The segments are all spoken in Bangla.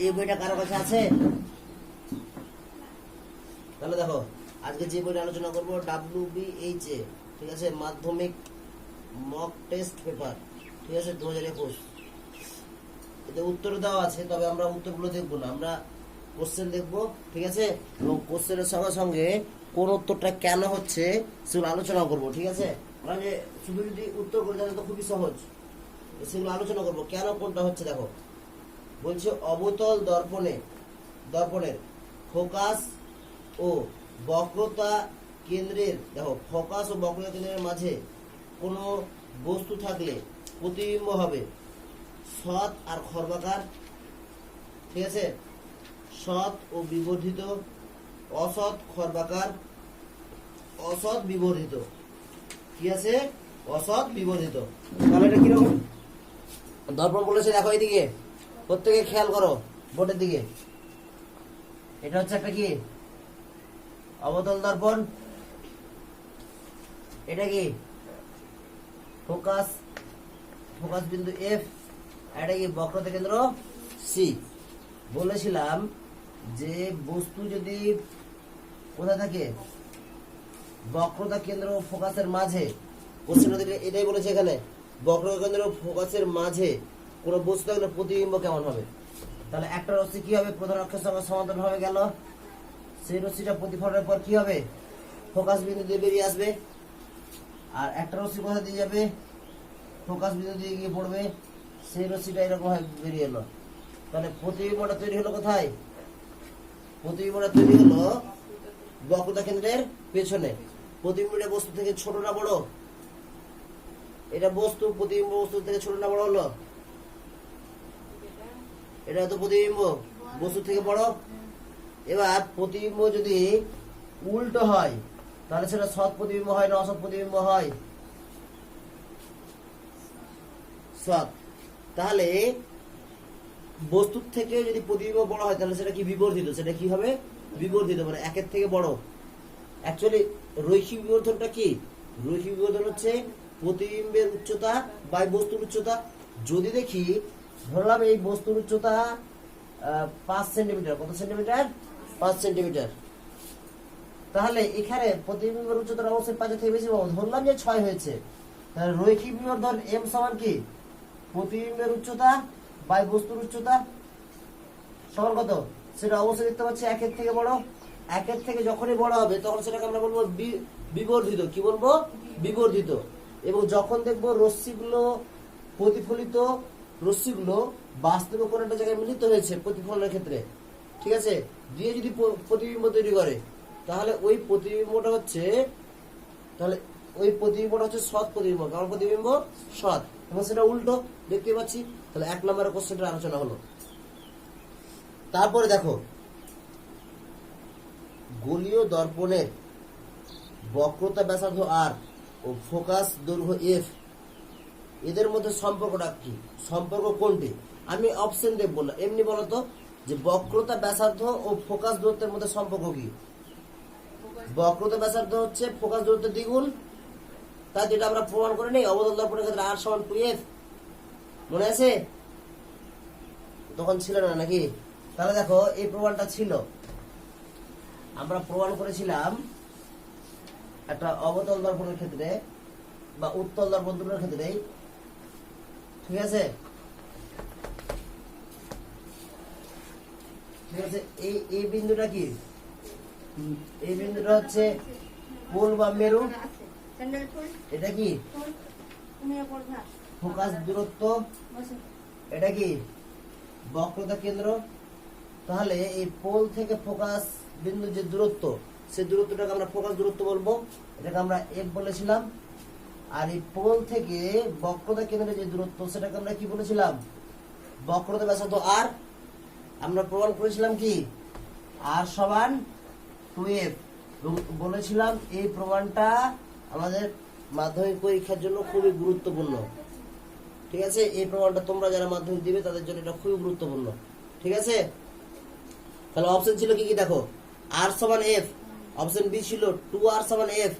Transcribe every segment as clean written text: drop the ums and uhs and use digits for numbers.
এই বইটা কারো কাছে আছে? তাহলে দেখো আজকে যে বইটা আলোচনা করবো WBHA, ঠিক আছে, মাধ্যমিক মক টেস্ট পেপার, ঠিক আছে, 2021। এতে উত্তর দেওয়া আছে, তবে আমরা উত্তরগুলো দেখবো না, আমরা কোশ্চেন দেখবো, ঠিক আছে, এবং কোশ্চেনের সঙ্গে সঙ্গে কোন উত্তরটা কেন হচ্ছে সেগুলো আলোচনা করবো, ঠিক আছে। আমরা যে শুধু যদি উত্তর করে তাহলে তো খুবই সহজ, সেগুলো আলোচনা করবো কেন কোনটা হচ্ছে। দেখো বলছে অবতল দর্পণের ফোকাস ও বক্রতা কেন্দ্রের, দেখো ফোকাস ও বক্রতা কেন্দ্রের মাঝে কোনো বস্তু থাকলে প্রতিবিম্ব হবে সৎ আর খর্বাকার, ঠিক আছে, সৎ ও বিবর্ধিত, অসৎ খর্বাকার, অসৎ বিবর্ধিত, কি আছে, অসৎ বিবর্ধিত। তাহলে এটা কিরকম দর্পণ বলেছে? দেখো এইদিকে প্রত্যেকে খেয়াল করো বোর্ডের দিকে, এটা হচ্ছে একটা কি অবতল দর্পণ, এটা কি ফোকাস বিন্দু F, এটা কি বক্রতা কেন্দ্র C। বলেছিলাম যে বস্তু যদি কোথায় থাকে, বক্রতা কেন্দ্র ও ফোকাসের মাঝে, কোশ্চেন এটাই বলেছে এখানে, বক্রতা কেন্দ্র ও ফোকাসের মাঝে কোন বস্তু থাকলে প্রতিবিম্ব কেমন হবে। তাহলে একটা রশ্মি কি হবে, প্রধান অক্ষের সঙ্গে সমান্তরাল ভাবে গেল, সেই রশ্মিটা প্রতিফলনের পর কি হবে, ফোকাস বিন্দু দিয়ে বেরিয়ে আসবে, আর একটা রশ্মি কোথা দিয়ে যাবে, ফোকাস বিন্দু দিয়ে গিয়ে পড়বে, সেই রশ্মিটা এরকম ভাবে বেরিয়ে এলো। তাহলে প্রতিবিম্বটা তৈরি হলো কোথায়, প্রতিবিম্বটা তৈরি হলো বক্রতা কেন্দ্রের পেছনে। প্রতিবিম্বটা বস্তু থেকে ছোট না বড়, এটা বস্তু, প্রতিবিম্ব বস্তু থেকে ছোট না বড় হলো, এটা তো প্রতিবিম্ব বস্তু থেকে বড়। এবার প্রতিবিম্ব যদি উল্টো হয় তাহলে সেটা সৎ প্রতিবিম্ব হয় না অসৎ প্রতিবিম্ব হয়, সৎ। তাহলে বস্তুর থেকে যদি প্রতিবিম্ব বড় হয় তাহলে সেটা কি বিবর্ধিত, সেটা কি হবে বিবর্ধিত, মানে একের থেকে বড়। অ্যাকচুয়ালি রৈখিক বিবর্ধনটা কি, রৈখিক বিবর্ধন হচ্ছে প্রতিবিম্বের উচ্চতা বাই বস্তুর উচ্চতা। যদি দেখি ধরলাম এই বস্তুর উচ্চতা 5 সেন্টিমিটার, কত সেন্টিমিটার, 5 সেন্টিমিটার, তাহলে এখানে প্রতিবিম্বের উচ্চতা অবশ্যই 5 থেকে বেশি পাবো, ধরলাম যে 6 হয়েছে। তাহলে রৈখিক বিবর্ধন M সমান কি, প্রতিবিম্বের উচ্চতা বাই বস্তুর উচ্চতা সমান কত, সেটা অবশ্যই দেখতে পাচ্ছি 1 থেকে বড়। 1 থেকে যখনই বড় হবে তখন সেটাকে আমরা বলবো বিবর্ধিত, কি বলবো, বিবর্ধিত। এবং যখন দেখবো রশ্মিগুলো প্রতিফলিত, রশ্মিগুলো বাস্তবে কোনো একটা জায়গায় মিলিত হয়েছে প্রতিফলনের ক্ষেত্রে, ঠিক আছে, দিয়ে যদি প্রতিবিম্ব তৈরি করে তাহলে ওই প্রতিবিম্বটা হচ্ছে, তাহলে ওই প্রতিবিম্বটা হচ্ছে সৎ প্রতিবিম্ব, কারণ প্রতিবিম্ব সৎ, এবং সেটা উল্টো দেখতে পাচ্ছি। তাহলে 1 নম্বরের কোশ্চেনটা আলোচনা হলো। তারপরে দেখো গোলীয় দর্পণের বক্রতা ব্যাসার্ধ R ও ফোকাস দৈর্ঘ্য F, এদের মধ্যে সম্পর্কটা কি, সম্পর্ক কোনটি? আমি অপশন দেব না, এমনি বলতো যে বক্রতা ব্যাসার্ধ ও ফোকাস দূরত্বের মধ্যে সম্পর্ক কি। বক্রতা ব্যাসার্ধ হচ্ছে ফোকাস দূরত্বের দ্বিগুণ, তাই যেটা আমরা প্রমাণ করে নেই অবতল দর্পণের ক্ষেত্রে R সমান 2F, মনে আছে? তখন ছিল না নাকি? তাহলে দেখো এই প্রমাণটা ছিল, আমরা প্রমাণ করেছিলাম একটা অবতল দর্পণের ক্ষেত্রে বা উত্তল দর্পণ দুটোর ক্ষেত্রে, ঠিক আছে, ঠিক আছে। এই বিন্দুটা কি, এই বিন্দুটা হচ্ছে পোল বা মেরু, এটা কি ফোকাস দূরত্ব, এটা কি বক্রতা কেন্দ্র। তাহলে এই পোল থেকে ফোকাস বিন্দু যে দূরত্ব, সেই দূরত্বটাকে আমরা ফোকাস দূরত্ব বলবো, এটাকে আমরা F বলেছিলাম। আর এই পোল থেকে বক্রতা কেন্দ্রের যে দূরত্ব সেটাকে আমরা কি বলেছিলাম, বক্রতা ব্যাসার্ধ R। আমরা প্রমাণ করেছিলাম কি R সমান 2F, বলেছিলাম এই প্রমাণটা আমাদের মাধ্যমিক পরীক্ষার জন্য খুবই গুরুত্বপূর্ণ, ঠিক আছে। এই প্রমাণটা তোমরা যারা মাধ্যমিক দিবে তাদের জন্য এটা খুবই গুরুত্বপূর্ণ, ঠিক আছে। তাহলে অপশন ছিল কি কি, দেখো R সমান F, অপশন বি ছিল 2R সমান F,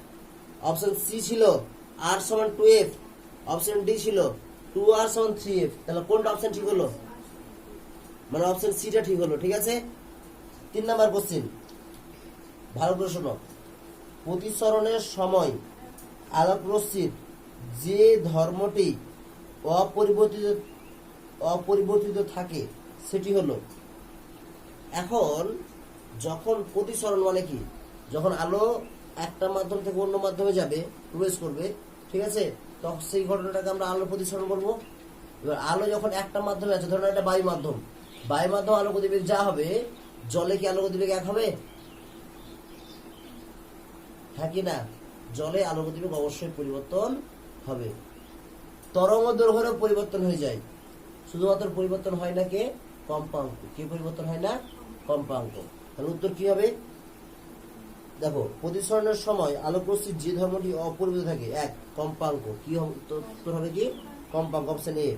অপশন সি ছিল R সমান 2F, অপশন ডি ছিল 2R সমান 3F। তাহলে কোনটা অপশন ঠিক হলো? মানে অপশন সিটা ঠিক হলো। ঠিক আছে, 3 নাম্বার কোশ্চেন, ভালো করে শোনো। প্রতিসরণের সময় আলোক রশ্মির যে ধর্মটি অপরিবর্তিত অপরিবর্তিত থাকে সেটি হলো। এখন যখন প্রতিসরণ মানে কি, যখন আলো একটা মাধ্যম থেকে অন্য মাধ্যমে যাবে, প্রবেশ করবে, ঠিক আছে, তখন সেই ঘটনাটাকে আমরা আলো প্রতিসরণ বলবো। এবার আলো যখন একটা মাধ্যমে আছে, ধরুন একটা বায়ু মাধ্যম, বায়ু মাধ্যম আলো গতিবেগ যা হবে, জলে কি আলো গতিবেগ এক হবে? হ্যাঁ কি না? জলে আলো গতিবেগ অবশ্যই পরিবর্তন হবে। তরঙ্গ দৈর্ঘ্যেরও পরিবর্তন হয়ে যায়, শুধুমাত্র পরিবর্তন হয় না কে? কম্পাঙ্ক। কি পরিবর্তন হয় না? কম্পাঙ্ক। তাহলে উত্তর কি হবে? দেখো, প্রতিসরণের সময় আলোক রশ্মির যে ধর্মটি অপরিবর্তিত থাকে, এক, কম্পাঙ্ক। কি উত্তর হবে? কি? কম্পাঙ্ক, অপশন এ।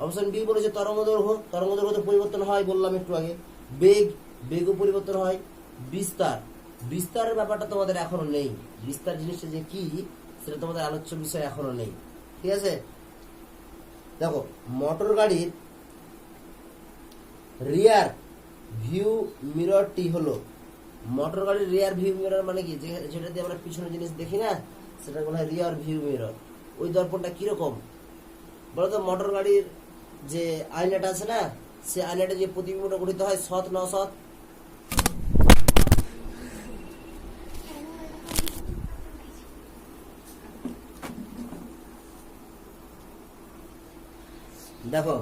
অপশন বি বলেছে তরঙ্গ দৈর্ঘ্য, তরঙ্গ দৈর্ঘ্য তো পরিবর্তন হয়, বললাম একটু আগে। বেগ, বেগও পরিবর্তন হয়। বিস্তার, বিস্তারের ব্যাপারটা তোমাদের এখনো নেই। বিস্তার জিনিসটা যে কি সেটা তোমাদের আলোচ্য বিষয় এখনো নেই। ঠিক আছে, দেখো, মোটর গাড়ির রিয়ার ভিউ মিররটি হলো, মোটর গাড়ির রিয়ার ভিউ মিরর মানে কি, যেটা দিয়ে আমরা পিছনের জিনিস দেখি না, সেটা বলা হয় রিয়ার ভিউ মিরর। ওই দর্পণটা কিরকম বলতো? মোটর গাড়ির যে আয়নাটা আছে না, সে আয়নাটা যে প্রতিবিম্বটা গঠিত হয়, সৎ না অসৎ? দেখো,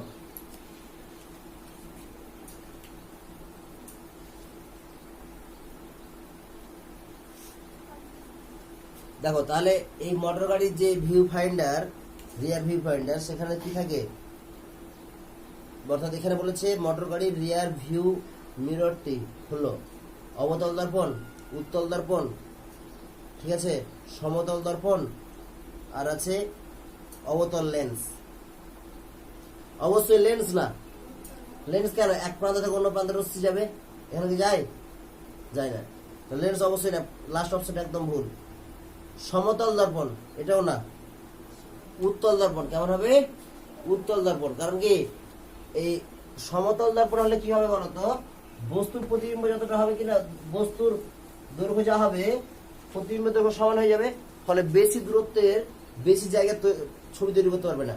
দেখো তাহলে এই মোটর গাড়ির যে view finder, rear view finder, সেখানে কি থাকে? অর্থাৎ এখানে বলেছে মোটর গাড়ির রিয়ার ভিউ মিররটি হলো অবতল দর্পণ, উত্তল দর্পণ, ঠিক আছে, সমতল দর্পণ, আর আছে অবতল লেন্স। অবশ্যই লেন্স না। লেন্স কেন? এক প্রান্ত থেকে অন্য প্রান্তে রশ্মি যাবে, এখানে কি যায়? যায় না। লেন্স অবশ্যই না, লাস্ট অপশন একদম ভুল। সমতল দর্পণ, এটাও না। উত্তল দর্পণ, কেমন হবে? উত্তল দর্পণ। কারণ কি, এই সমতল দর্পণ হলে কি হবে বলতো? বস্তুর প্রতিবিম্ব যতটা হবে কিনা, বস্তুর দৈর্ঘ্য যা হবে, প্রতিবিম্ব দৈর্ঘ্য সমান হয়ে যাবে, ফলে বেশি দূরত্বের বেশি জায়গা ছবি তৈরি করতে পারবে না।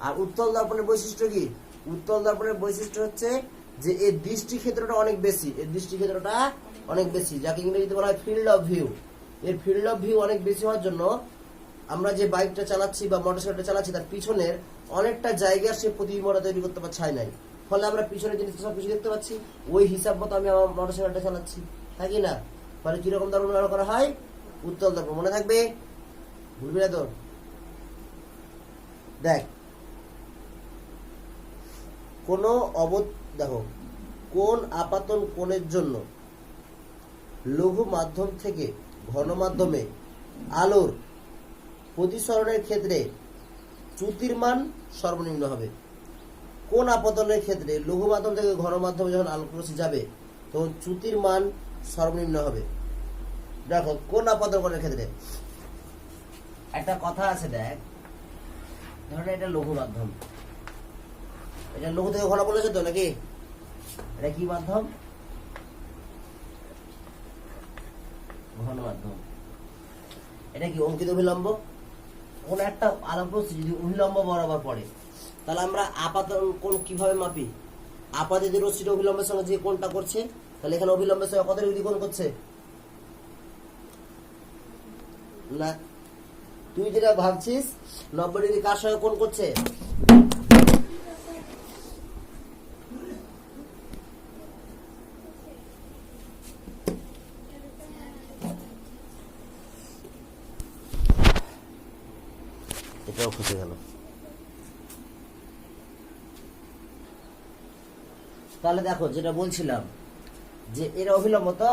আর উত্তল দর্পণের বৈশিষ্ট্য কি? উত্তল দর্পণের বৈশিষ্ট্য হচ্ছে যে এর দৃষ্টি ক্ষেত্রটা অনেক বেশি, এর দৃষ্টি ক্ষেত্রটা অনেক বেশি, যাকে ইংরেজিতে বলা হয় ফিল্ড অফ ভিউ। এর ফিল্ড অফ ভিউ অনেক বেশি হওয়ার জন্য আমরা যে বাইকটা চালাচ্ছি বা মোটরসাইকেলটা চালাচ্ছি, তার পিছনের অনেকটা জায়গা সে প্রতিবিম্বটা তৈরি করতে চায় নাই, ফলে আমরা পিছনের জিনিসটা সব কিছু দেখতে পাচ্ছি। ওই হিসাব মতো আমি আমার মোটরসাইকেলটা চালাচ্ছি, থাকি না? ফলে কিরকম দর্পণ ব্যবহার করা হয়? উত্তল দর্পণ। মনে থাকবে, ভুলবি না তো। দেখ, দেখো, কোন আপাতন কোণের জন্য লঘু মাধ্যম থেকে ঘন মাধ্যমে আলোর প্রতিসরণের ক্ষেত্রে চ্যুতির মান সর্বনিম্ন হবে? কোন আপতনের ক্ষেত্রে লঘু মাধ্যম থেকে ঘন মাধ্যমে যখন আলোক রশ্মি যাবে, তখন চ্যুতির মান সর্বনিম্ন হবে? দেখো, কোন আপতন কোণের ক্ষেত্রে একটা কথা আছে। দেখ, ধরো এটা লঘু মাধ্যম, এটা লঘু থেকে ঘন বলেছে তো নাকি? এটা কি মাধ্যম? ঘন মাধ্যম। এটা কি অঙ্কিত অভিলম্ব? কোন একটা আলোক রশ্মি যদি অভিলম্ব বরাবর পড়ে, তাহলে আমরা আপাতন কোণ কিভাবে মাপি? আপাতিত রশ্মিটা অভিলম্বের সঙ্গে যে কোণটা করছে, তাহলে এখানে অভিলম্বের সঙ্গে কত ডিগ্রি কোণ করছে? না, তুই যেটা ভাবছিস 90 ডিগ্রি কার সঙ্গে কোণ করছে? এটাও ফুসে গেল। তাহলে দেখো, যেটা বলছিলাম যে এরা অভিলম্ব, তো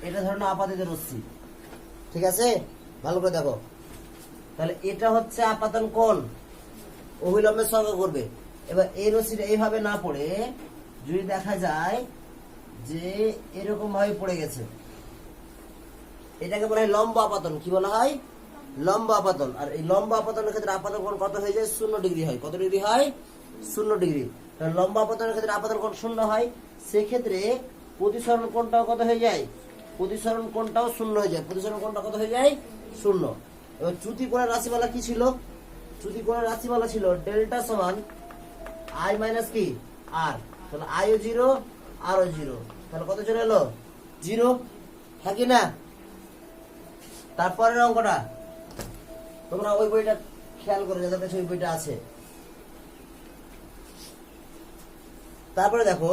এটা ধরো আপাতিত রশ্মি, ঠিক আছে? ভালো করে দেখো, তাহলে এটা হচ্ছে আপাতন কোণ, অভিলম্বের সঙ্গে করবে। এবার এই রশ্মিটা এইভাবে না পড়ে যদি দেখা যায় যে এরকম ভাবে পড়ে গেছে, এটাকে বলা হয় লম্ব আপাতন। কি বলা হয়? লম্ব আপাতন। আর এই লম্ব আপাতনের ক্ষেত্রে আপাতন কোণ কত হয়ে যায়? 0 ডিগ্রি হয়। কত ডিগ্রি হয়? 0 ডিগ্রি। লম্বা আপতনের ক্ষেত্রে আপতন কোণ শূন্য হয়, সেক্ষেত্রে প্রতিসরণ কোণটাও কত হয়ে যায়? প্রতিসরণ কোণটাও শূন্য হয়ে যায়। প্রতিসরণ কোণটা কত হয়ে যায়? শূন্য। এবার চ্যুতি কোণের রাশিমালা কি ছিল? চ্যুতি কোণের রাশিমালা ছিল ডেল্টা সমান আই মাইনাস কি আর, তাহলে আইও জিরো আরও জিরো, তাহলে কত চলে এলো? জিরো, হ্যাঁ কি না? তারপরের অঙ্কটা তোমরা ওই বইটা খেয়াল করে, যাদের কাছে ওই বইটা আছে। তারপরে দেখো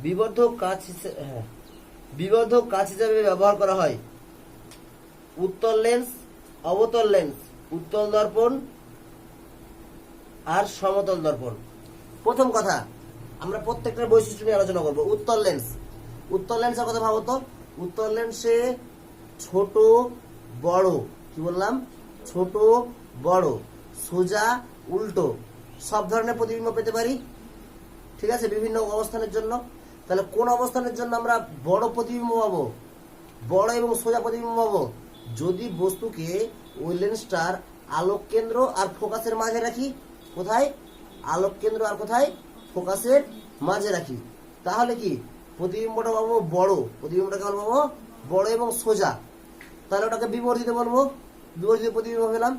বিবর্ধক কাচ বিবর্ধক কাচ হিসাবে ব্যবহার করা হয় উত্তল লেন্স, অবতল লেন্স, উত্তল দর্পণ আর সমতল দর্পণ। প্রথম কথা, আমরা প্রত্যেকটার বৈশিষ্ট্য নিয়ে আলোচনা করবো। উত্তল লেন্স, উত্তল লেন্সের কথা ভাবো তো। উত্তল লেন্সে ছোট বড়, কি বললাম? ছোট বড়, সোজা উল্টো সব ধরনের প্রতিবিম্ব পেতে পারি, ঠিক আছে, বিভিন্ন অবস্থানের জন্য। তাহলে কোন অবস্থানের জন্য আমরা বড় প্রতিবিম্ব পাবো, বড় এবং সোজা প্রতিবিম্ব পাবো? যদি বস্তুকে ওই লেন্সটার আলোক কেন্দ্র আর ফোকাসের মাঝে রাখি। কোথায়? আলোক কেন্দ্র আর কোথায়? ফোকাসের মাঝে রাখি। তাহলে কি প্রতিবিম্বটা পাবো বড়, প্রতিবিম্বটা কেমন পাবো? বড় এবং সোজা। তাহলে ওটাকে বিবর্ধিত বলবো, বিবর্ধিত প্রতিবিম্ব পেলাম।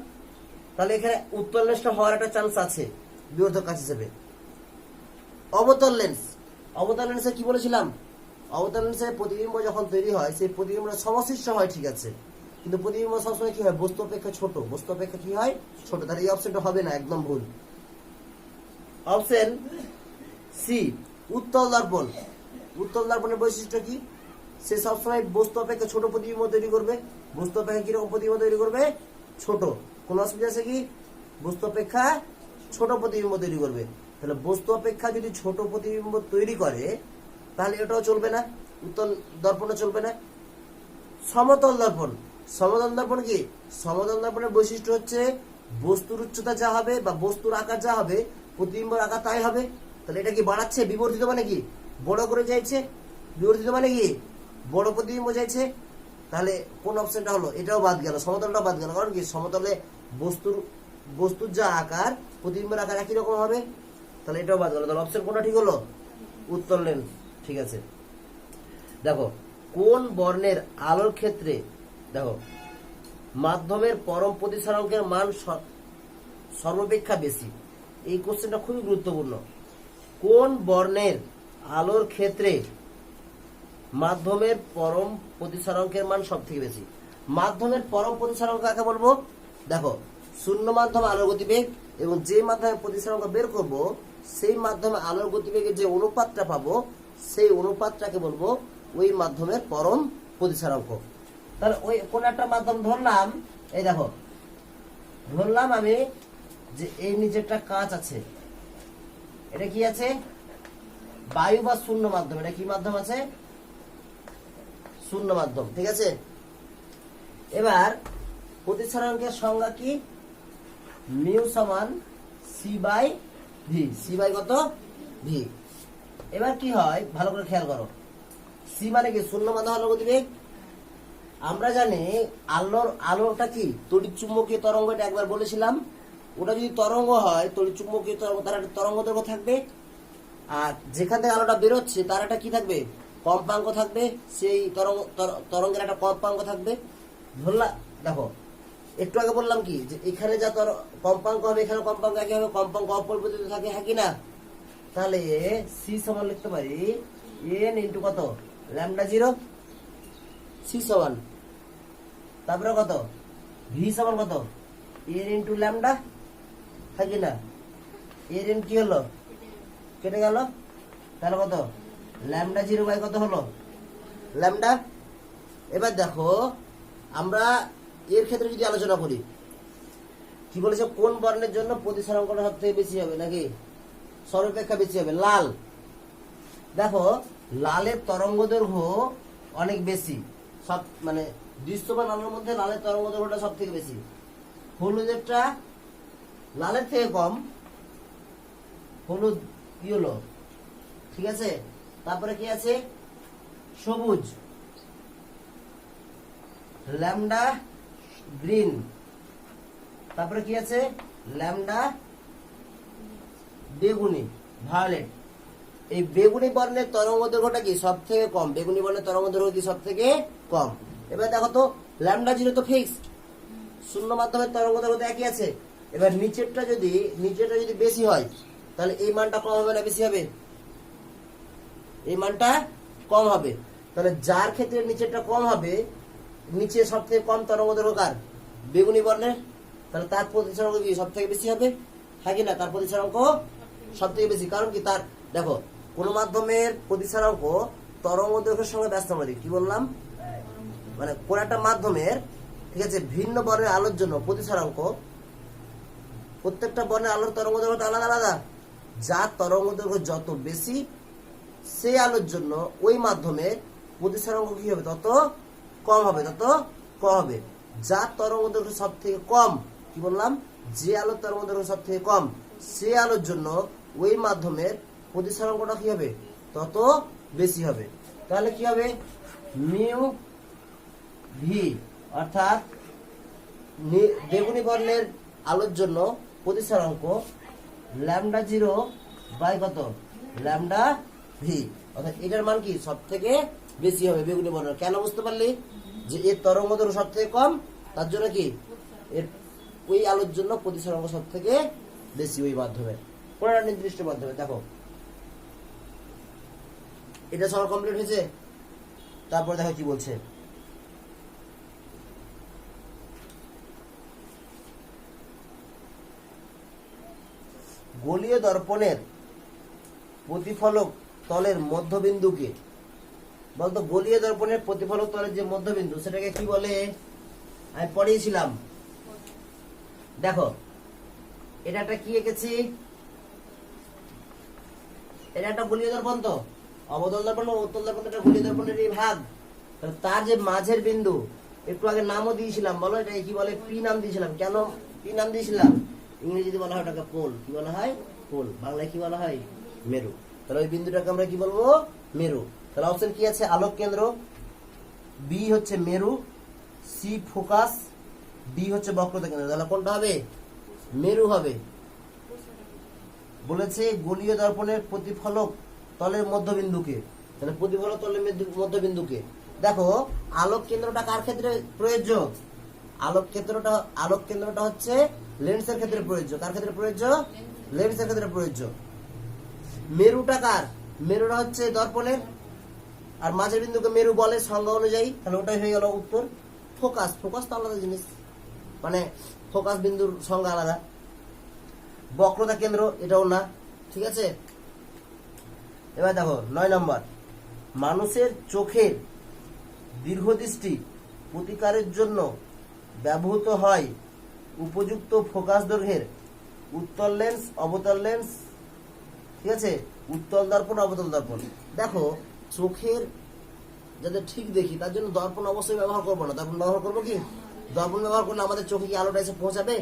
তাহলে এখানে উত্তল লেন্সটা হওয়ার একটা চান্স আছে বিবর্ধক কাচ হিসেবে। অবতল লেন্স, অবতল লেন্সে কি বলেছিলাম? অবতল লেন্সে প্রতিবিম্ব যখন তৈরি হয়, সেই প্রতিবিম্বটা সমশিষ্ট হয়, ঠিক আছে, কিন্তু প্রতিবিম্ব সবসময় কি হয়? বস্তু অপেক্ষা ছোট, বস্তু অপেক্ষা কি হয়? ছোট। তাহলে এই অপশনটা হবে না, একদম ভুল। অপশন সি উত্তল দর্পণ। উত্তল দর্পণের বৈশিষ্ট্য কি? সে সবসময় বস্তু অপেক্ষা ছোট প্রতিবিম্ব তৈরি করবে। বস্তু অপেক্ষা কিরকম প্রতিবিম্ব তৈরি করবে? ছোট। কোন অসুবিধা আছে কি? বস্তু অপেক্ষা ছোট প্রতিবিম্ব তৈরি করবে। তাহলে বস্তু অপেক্ষা যদি ছোট প্রতিবিম্ব তৈরি করে, তাহলে এটাও চলবে না, উত্তল দর্পণও চলবে না। সমতল দর্পণ, সমতল দর্পণ কি? সমতল দর্পণের বৈশিষ্ট্য হচ্ছে বস্তুর উচ্চতা যা হবে বা বস্তুর আকার যা হবে, প্রতিবিম্বর আকার তাই হবে। তাহলে এটা কি বাড়াচ্ছে? বিবর্ধিত মানে কি? বড় করে চাইছে। বিবর্ধিত মানে কি? বড় প্রতিবিম্ব চাইছে। তাহলে কোন অপশনটা হলো? এটাও বাদ গেল, সমতলটাও বাদ গেল। কারণ কি? সমতলে বস্তুর যা আকার, প্রতিবিম্বের আকার একই রকম হবে। তাহলে এটাও বাদ গেল। তাহলে অপশন কোনটা ঠিক হলো? উত্তল লেন্স, ঠিক আছে। দেখো কোন বর্ণের আলোর ক্ষেত্রে দেখো মাধ্যমের পরম প্রতিসরাঙ্কের মান সর্বাপেক্ষা বেশি? এই কোশ্চেনটা খুবই গুরুত্বপূর্ণ। কোন বর্ণের আলোর ক্ষেত্রে মাধ্যমের পরম প্রতিসরাঙ্কের মান সব থেকে বেশি? মাধ্যমের পরম প্রতিসরাঙ্ক কাকে বলবো? দেখো শূন্য মাধ্যমে আলোর গতিবেগ, এবং যে মাধ্যমে প্রতিসরাঙ্ক বের করব, সেই মাধ্যমে আলোর গতিবেগের যে অনুপাতটা পাবো, সেই অনুপাতটাকে বলবো ওই মাধ্যমের পরম প্রতিসরাঙ্ক। তাহলে ওই কোন একটা মাধ্যম ধরলাম, এই দেখো ধরলাম আমি যে এই নিচেরটা কাঁচ আছে, এটা কি আছে? বায়ু বা শূন্য মাধ্যম। এটা কি মাধ্যম আছে? শূন্য মাধ্যম, ঠিক আছে। এবার প্রতিসরাঙ্কের সংজ্ঞা কি? মিউ সমান C by V. C by কত? ভি। এবার কি হয় ভালো করে খেয়াল করো। সি মানে কি? শূন্য মাধ্যম আলোর গতিবেগ। আমরা জানি আলোটা কি? তড়িৎ চুম্বকীয় তরঙ্গ, এটা একবার বলেছিলাম। ওটা যদি তরঙ্গ হয়, তড়িৎ চুম্বকীয় তরঙ্গ, তার একটা তরঙ্গ দৈর্ঘ্য থাকবে। আর যেখান থেকে আলোটা বেরোচ্ছে তার একটা কি থাকবে? কম্পাঙ্ক থাকবে। সেই তরঙ্গের একটা কম্পাঙ্ক থাকবে। ধরলাম, দেখো একটু আগে বললাম কি যে এখানে যা কম্পাঙ্ক হবে, এখানে কম্পাঙ্ক একই হবে, কম্পাঙ্ক অপরিবর্তিত থাকে, হ্যাঁ কি না? তাহলে সি সমান লিখতে পারি এন ইন্টু কত? Lambda zero. সি সমান, তারপরে কত? ভি সমান কত? এন ইন্টু ল্যামডা, হ্যাঁ কি না? এন কি হলো? কেটে গেল। তাহলে কত? ল্যামডা জিরো বাই কত হলো? ল্যামডা। এবার দেখো আমরা এর ক্ষেত্রে যদি আলোচনা করি, কি বলেছে? কোন বর্ণের জন্য প্রতিসরাঙ্কটা সব থেকে বেশি হবে, নাকি সর্বাপেক্ষা বেশি হবে? লাল। দেখো লালের তরঙ্গ দৈর্ঘ্য অনেক বেশি, সব মানে দৃশ্যমান আলোর মধ্যে লালের তরঙ্গ দৈর্ঘ্যটা সব থেকে বেশি। হলুদেরটা লালের থেকে কম, হলুদ ইয়েলো, ঠিক আছে। তারপরে কি আছে? সবুজ, ল্যামডা গ্রিন। তারপরে কি আছে? ল্যামডা বেগুনি ভায়োলেট। এই বেগুনি বর্ণের তরঙ্গ দৈর্ঘ্যটা কি সব থেকে কম, বেগুনি বর্ণের তরঙ্গ দৈর্ঘ্য কি সব থেকে কম। এবার দেখো তো ল্যামডা 0 তো ফিক্সড, শূন্য মাধ্যমের তরঙ্গ দৈর্ঘ্য একই আছে। এবার নিচেরটা যদি বেশি হয় তাহলে এই মানটা কম হবে না বেশি হবে? এই মানটা কম হবে। তাহলে যার ক্ষেত্রে নিচেরটা কম হবে, নিচে সব থেকে কম তরঙ্গ দৈর্ঘ্য কার? বেগুনি বর্ণের, তাহলে তার প্রতিসরাঙ্ক কি সব থেকে বেশি হবে? হ্যাঁ কি না? তার প্রতিসরাঙ্ক সব থেকে বেশি। কারণ কি? তার দেখো কোন মাধ্যমের প্রতিসরাঙ্ক তরঙ্গ দৈর্ঘ্যের সঙ্গে ব্যস্তানুপাতিক। কি বললাম? মানে কোন একটা মাধ্যমের, ঠিক আছে, ভিন্ন বর্ণের আলোর জন্য প্রতিসরাঙ্ক, প্রত্যেকটা বর্ণের আলোর তরঙ্গ দৈর্ঘ্য আলাদা আলাদা। যার তরঙ্গ দৈর্ঘ্য যত বেশি, সেই আলোর জন্য ওই মাধ্যমের প্রতিসরাঙ্ক কি হবে? তত কম হবে, তত কম হবে। যার তরঙ্গ দৈর্ঘ্য সব থেকে কম, কি বললাম? যে আলোর তরঙ্গ দৈর্ঘ্য সব থেকে কম, সে আলোর জন্য ওই মাধ্যমের প্রতিসরাঙ্কটা কি হবে? তত বেশি হবে। তাহলে কি হবে? মিউ ভি, অর্থাৎ বেগুনি বর্ণের আলোর জন্য প্রতিসরাঙ্ক ল্যামডা 0 বাই কত? Lambda V. অর্থাৎ এটার মান কি সব থেকে বেশি হবে বেগুনি বর্ণের। কেন বুঝতে পারলি? যে এর তরঙ্গ দৈর্ঘ্য সব থেকে কম, তার জন্য কি এর ওই আলোর জন্য প্রতিসরাঙ্ক সব থেকে বেশি ওই মাধ্যমে, কোন একটা নির্দিষ্ট মাধ্যমে। দেখো এটা সব কমপ্লিট হয়েছে। তারপর দেখো কি বলছে, গোলীয় দর্পণের প্রতিফলক তলের মধ্যবিন্দুকে, বলতো গোলীয় দর্পণের প্রতিফলক তলের যে মধ্যবিন্দু সেটাকে কি বলে? আমি পড়িয়েছিলাম। দেখো এটা একটা কি এঁকেছি? এটা একটা গোলীয় দর্পণ, তো অবতল দর্পণ ও উত্তল দর্পণ একটা গোলীয় দর্পণের এই ভাগ। তার যে মাঝের বিন্দু, একটু আগে নামও দিয়েছিলাম, বলো এটা কি বলে? পি নাম দিয়েছিলাম। কেন পি নাম দিয়েছিলাম? ইংরেজিতে বলা হয় ওটাকে পোল। কি বলা হয়? পোল। বাংলায় কি বলা হয়? মেরু। তাহলে ওই বিন্দুটাকে আমরা কি বলবো? মেরু। তাহলে অপশন কি আছে? আলোক কেন্দ্র, বি হচ্ছে মেরু, সি ফোকাস, ডি হচ্ছে বক্রতা কেন্দ্র। তাহলে কোনটা হবে? মেরু হবে। বলেছে গোলীয় দর্পণের প্রতিফলক তলের মধ্যবিন্দুকে, তাহলে প্রতিফলক তলের মধ্যবিন্দুকে। দেখো আলোক কেন্দ্রটা কার ক্ষেত্রে প্রযোজ্য? আলোক কেন্দ্রটা হচ্ছে লেন্সের ক্ষেত্রে প্রযোজ্য। কার ক্ষেত্রে প্রযোজ্য? লেন্সের ক্ষেত্রে প্রযোজ্য। মেরুটা কার? মেরুটা হচ্ছে দর্পণের, আর মাঝের বিন্দুকে মেরু বলে সংজ্ঞা অনুযায়ী। তাহলে ওটাই হয়ে গেল উত্তর। ফোকাস তো আলাদা জিনিস, মানে ফোকাস বিন্দুর সংজ্ঞা আলাদা। বক্রতা কেন্দ্র এটাও না, ঠিক আছে। এবার দেখো 9 নম্বর, মানুষের চোখের দীর্ঘদৃষ্টি প্রতিকারের জন্য ব্যবহৃত হয় উপযুক্ত ফোকাস দৈর্ঘ্যের উত্তল লেন্স, অবতল লেন্স, ঠিক আছে, উত্তল দর্পণ, অবতল দর্পণ। দেখো চোখের যাতে ঠিক দেখি তার জন্য দর্পণ অবশ্যই ব্যবহার করবো না। দর্পণ ব্যবহার করবো কি? দর্পণ ব্যবহার করলে আমাদের চোখে কি আলোটা এসে পৌঁছাবে?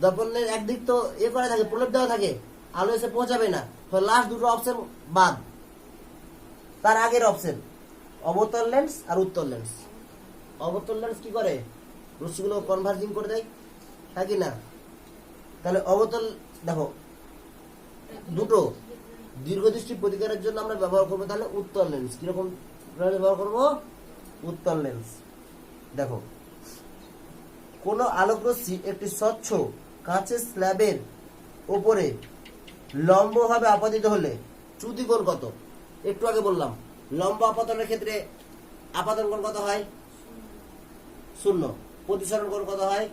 দর্পণের একদিক তো করা থাকে, প্রলেপ দেওয়া থাকে, আলো এসে পৌঁছাবে না। লাস্ট দুটো অপশন বাদ, তার আগের অপশন অবতল লেন্স আর উত্তল লেন্স। অবতল লেন্স কি করে? রশ্মিগুলো কনভার্জিং করে দেয়, হ্যাঁ কি না? তাহলে অবতল, দেখো দুটো দীর্ঘদৃষ্টি প্রতিকারের জন্য আমরা ব্যবহার করবো তাহলে উত্তল লেন্স। কিরকম ব্যবহার করবো? উত্তল লেন্স। দেখো কোন আলোকরশ্মি একটি স্বচ্ছ কাঁচের স্ল্যাবের উপরে লম্বভাবে আপাতিত হলে চ্যুতি কোণ কত? একটু আগে বললাম লম্ব আপাতনের ক্ষেত্রে আপাতন কোণ কত হয়? 0। প্রতিসরণ কোণ কত হয়?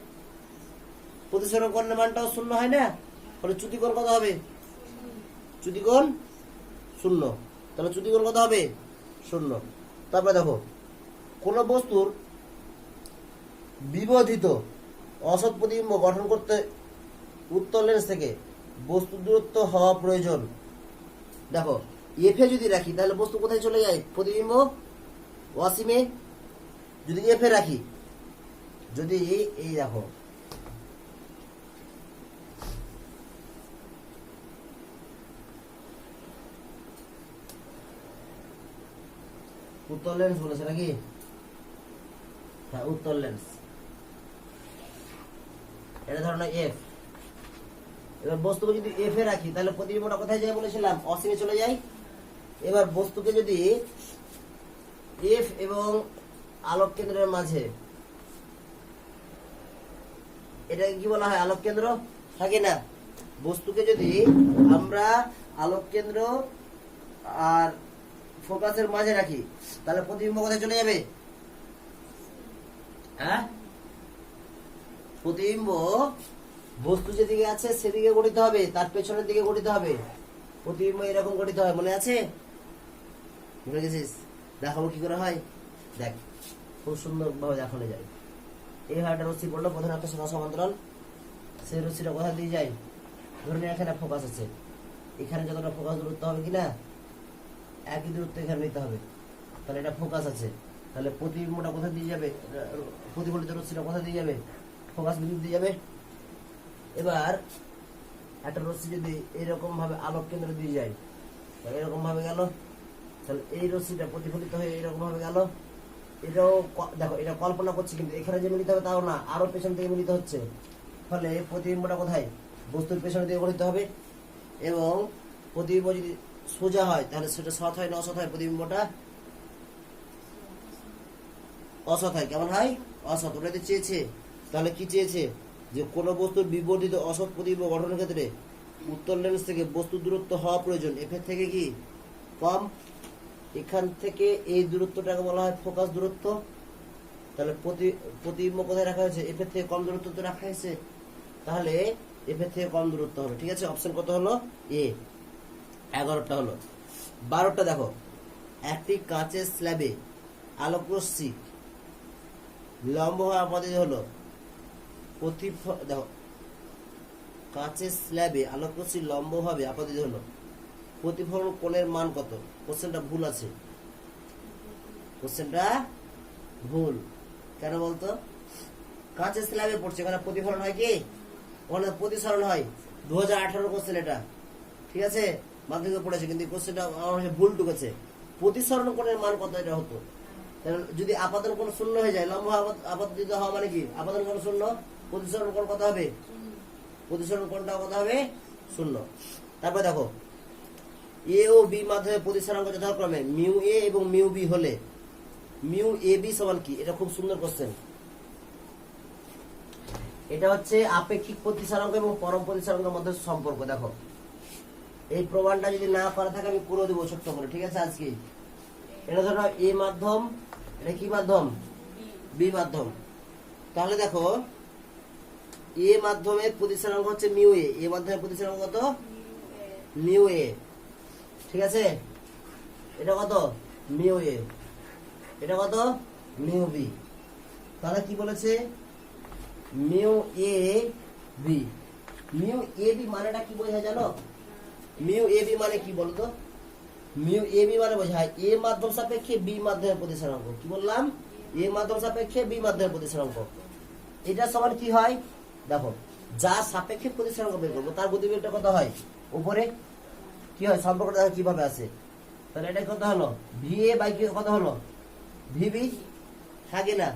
প্রতিসরণ কোণের মানটাও 0 হয় না? তাহলে চ্যুতি কোণ কত হবে? চ্যুতি কোণ 0। তাহলে চ্যুতি কোণ কত হবে? 0। তারপরে দেখো কোন বস্তুর বিবর্ধিত অসৎ প্রতিবিম্ব গঠন করতে উত্তল লেন্স থেকে বস্তু দূরত্ব হওয়া প্রয়োজন। দেখো এফে যদি রাখি তাহলে বস্তু কোথায় চলে যায়? প্রতিবিম্ব অসীমে। যদি এফে রাখি, যদি এই দেখো উত্তল লেন্স বলেছে নাকি? হ্যাঁ উত্তল লেন্স, এটা ধরো এফ, এবার বস্তুকে যদি এফ এ রাখি তাহলে প্রতিবিম্বটা কোথায় যায় বলেছিলাম, অসীমে চলে যায়। এবার বস্তুকে যদি এফ এবং আলোক কেন্দ্রের মাঝে, এটাকে কি বলা হয়, আলোক কেন্দ্র, থাকে না? বস্তুকে যদি আমরা আলোক কেন্দ্র আর ফোকাসের মাঝে রাখি তাহলে প্রতিবিম্ব কোথায় চলে যাবে? হ্যাঁ, প্রতিবিম্ব বস্তু যেদিকে আছে সেদিকে গঠিত হবে, তার পেছনের দিকে গঠিত হবে। প্রতিবিম্ব এরকম গঠিত হয়, মনে আছে? বুঝে গেছিস? দেখাবো কি করে হয়, দেখ, খুব সুন্দর ভাবে দেখানো যায়। এই হাড়টা রশ্মি পড়লো প্রধান একটা সোনা সমান্তরাল, সেই রশ্মিটা কোথা দিয়ে যায়? ধরে নিয়ে এখানে ফোকাস আছে, এখানে যতটা ফোকাস দূরত্ব হবে কিনা একই দূরত্ব এখানে নিতে হবে। তাহলে এটা ফোকাস আছে, তাহলে প্রতিবিম্বটা কোথা দিয়ে যাবে? প্রতিফলিত রশ্মিটা কোথা দিয়ে যাবে? ফোকাস বিন্দু দিয়ে যাবে। এবার একটা রশ্মি যদি এরকম ভাবে আলোক কেন্দ্র দিয়ে যায়, এরকম ভাবে গেল, তাহলে এই রশ্মিটা প্রতিফলিত হয়ে এরকম ভাবে গেল। এটাও দেখো, এটা কল্পনা করছি, কিন্তু এখানে যে মিলিত হবে তাও না, আরো পেছন থেকে মিলিত হচ্ছে। ফলে প্রতিবিম্বটা কোথায়? বস্তুর পেছনের দিকে গঠিত হবে। এবং প্রতিবিম্ব যদি সোজা হয় তাহলে সেটা সৎ হয় না অসৎ হয়? প্রতিবিম্বটা অসৎ হয়। কেমন হয়? অসৎ। ওটাতে চেয়েছে, তাহলে কি চেয়েছে? যে কোন বস্তুর বিবর্ধিত অসৎ প্রতিবিম্ব গঠনের ক্ষেত্রে উত্তর লেন্স থেকে বস্তুর দূরত্ব হওয়া প্রয়োজন এফ এর থেকে কি কম। এখান থেকে এই দূরত্বটাকে বলা হয় ফোকাস দূরত্ব। তাহলে প্রতিবিম্ব কোথায় রাখা হয়েছে? এফ এর থেকে কম দূরত্ব তো রাখা হয়েছে, তাহলে এফ এর থেকে কম দূরত্ব হবে। ঠিক আছে, অপশন কত হলো? এ। 11টা হলো। 12টা দেখো, একটি কাঁচের স্ল্যাবে আলোক রশ্মি লম্ব হওয়া পদ্ধতি হলো দেখো, কাঁচের স্ল্যাবে আলোক রশ্মি লম্ব ভাবে আপতিত হলো, প্রতিফলন কোণের মান কত? কোশ্চেনটা ভুল আছে, কোশ্চেনটা ভুল। কেন বলতো? কাঁচের স্ল্যাবে পড়ছে, এখানে প্রতিফলন হয় কি? ওখানে প্রতিসরণ হয়। 2018 কোশ্চেন এটা, ঠিক আছে, মাধ্যমিকে পড়েছে, কিন্তু কোশ্চেনটা আমার ভুল ঢুকেছে। প্রতিসরণ কোণের মান কত এটা হতো? যদি আপাতন কোণ শূন্য হয়ে যায়, লম্ব আপতিত হওয়া মানে কি? আপাতন কোণ শূন্য, প্রতিসরণ কোণ কত হবে? প্রতিসরণ কোণটা কত হবে? শূন্য। তারপর দেখো, এ ও বি মাধ্যমে প্রতিসরাঙ্ক যথাক্রমে মিউ এ এবং মিউ বি হলে মিউ এ বি সমান কি? এটা খুব সুন্দর কোশ্চেন। এটা হচ্ছে আপেক্ষিক প্রতিসরাঙ্ক এবং পরম প্রতিসরাঙ্কের মধ্যে সম্পর্ক। দেখো, এই প্রমাণটা যদি না করা থাকে আমি করে দেবো ছোট্ট করে, ঠিক আছে আজকে। এটা ধরো এ মাধ্যম, এটা কি মাধ্যম? বি মাধ্যম। তাহলে দেখো, এ মাধ্যমের প্রতিসরাঙ্ক হচ্ছে মিউ এ, এ মাধ্যমের প্রতিসরাঙ্ক কত? মিউ এ, ঠিক আছে। এটা কত? Mu A. এটা কত? Mu B. তাহলে কি বলেছে? Mu A B. Mu A B মানেটা কি বোঝায় জানো? মিউ এ বি মানে কি বলতো? মিউ এ বি মানে বোঝায় এ মাধ্যম সাপেক্ষে বি মাধ্যমের প্রতিসরাঙ্ক। কি বললাম? এ মাধ্যম সাপেক্ষে বি মাধ্যমের প্রতিসরাঙ্ক। এটা সমান কি হয়? দেখো, যা সাপেক্ষে প্রতিসরাঙ্ক বের করবো তার গতিবেগটা কত হয়? উপরে কি হয়? সম্পর্কটা দেখো কিভাবে আছে। তাহলে এটা কত হলো? ভি এ বাই কত হলো? ভিবি, থাকে না?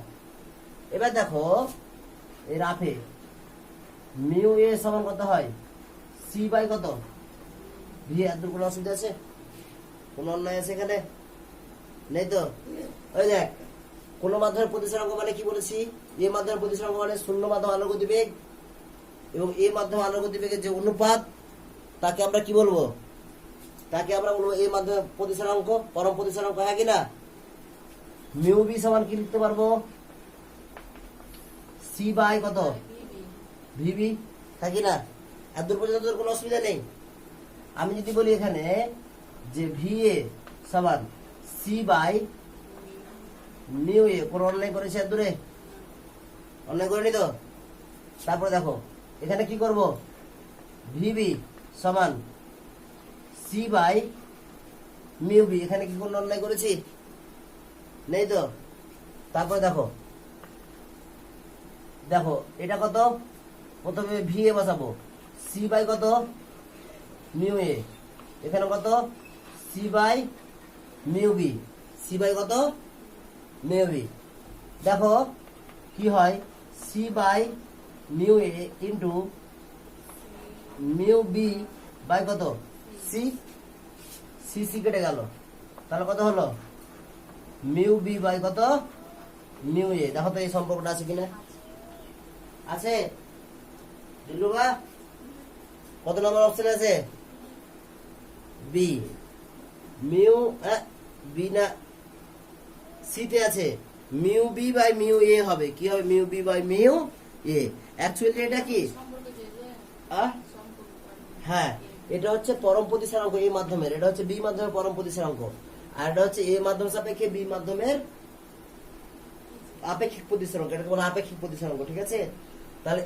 এবার দেখো, এই রাফে মিউ এ সমান কত হয়? সি বাই কত? ভি। এত কোনো অসুবিধা আছে? কোন অন্যায় আছে এখানে? নেই তো? ওই দেখ, কোন মাধ্যমের প্রতিসরাঙ্ক মানে কি বলেছি? এ মাধ্যমের প্রতিসরাঙ্ক মানে শূন্য মাধ্যম আলোর গতিবেগ এবং এ মাধ্যম আলোর গতিবেগের যে অনুপাত, তাকে আমরা কি বলবো? তাকে আমরা বলবো এ মাধ্যমের প্রতিসরাঙ্ক, পরম প্রতিসরাঙ্ক, হ্যাঁ কিনা? মিউ বি সমান কি লিখতে পারবো? সি বাই কত? ভিবি, থাকি না? এত দূর পর্যন্ত কোনো অসুবিধা নেই। আমি যদি বলি এখানে যে ভি এ সমান সি বাই মিউ এ, কোন অনলাইন করেছে এত দূরে? অনলাইন করেনি তো? তারপরে দেখো, এখানে কি করব? ভিবি সমান সি বাই মিউ বি। এখানে কি কোন অনলাইন করেছি? নেই তো? তারপরে দেখো, দেখো এটা কত? প্রথমে ভি এ বসাবো, সি বাই কত? Mu A. এখানে কত? C by mu B. C by কত? Mu B. দেখো কি হয়? C by mu A into mu B by কত সি, সি সি কেটে গেল, তাহলে কত হলো মিউ বি বাই কত মিউ এ। দেখো তো এই সম্পর্কটা আছে কিনা, আছে দিলুবা? কত নম্বর অপশন আছে? বি। মিউ বি না সি তে আছে মিউ বি বাই মিউ এ হবে, কি হবে mu B by mu A. Actually এটা কি হ্যাঁ, এটা হচ্ছে পরম প্রতিসরাঙ্ক এ মাধ্যমের, এটা হচ্ছে বি মাধ্যমের পরম প্রতিসরাঙ্ক, আর এটা হচ্ছে এ মাধ্যম সাপেক্ষে বি মাধ্যমের আপেক্ষিক প্রতিসরাঙ্ক, এটাকে বলে আপেক্ষিক প্রতিসরাঙ্ক। ঠিক আছে, তাহলে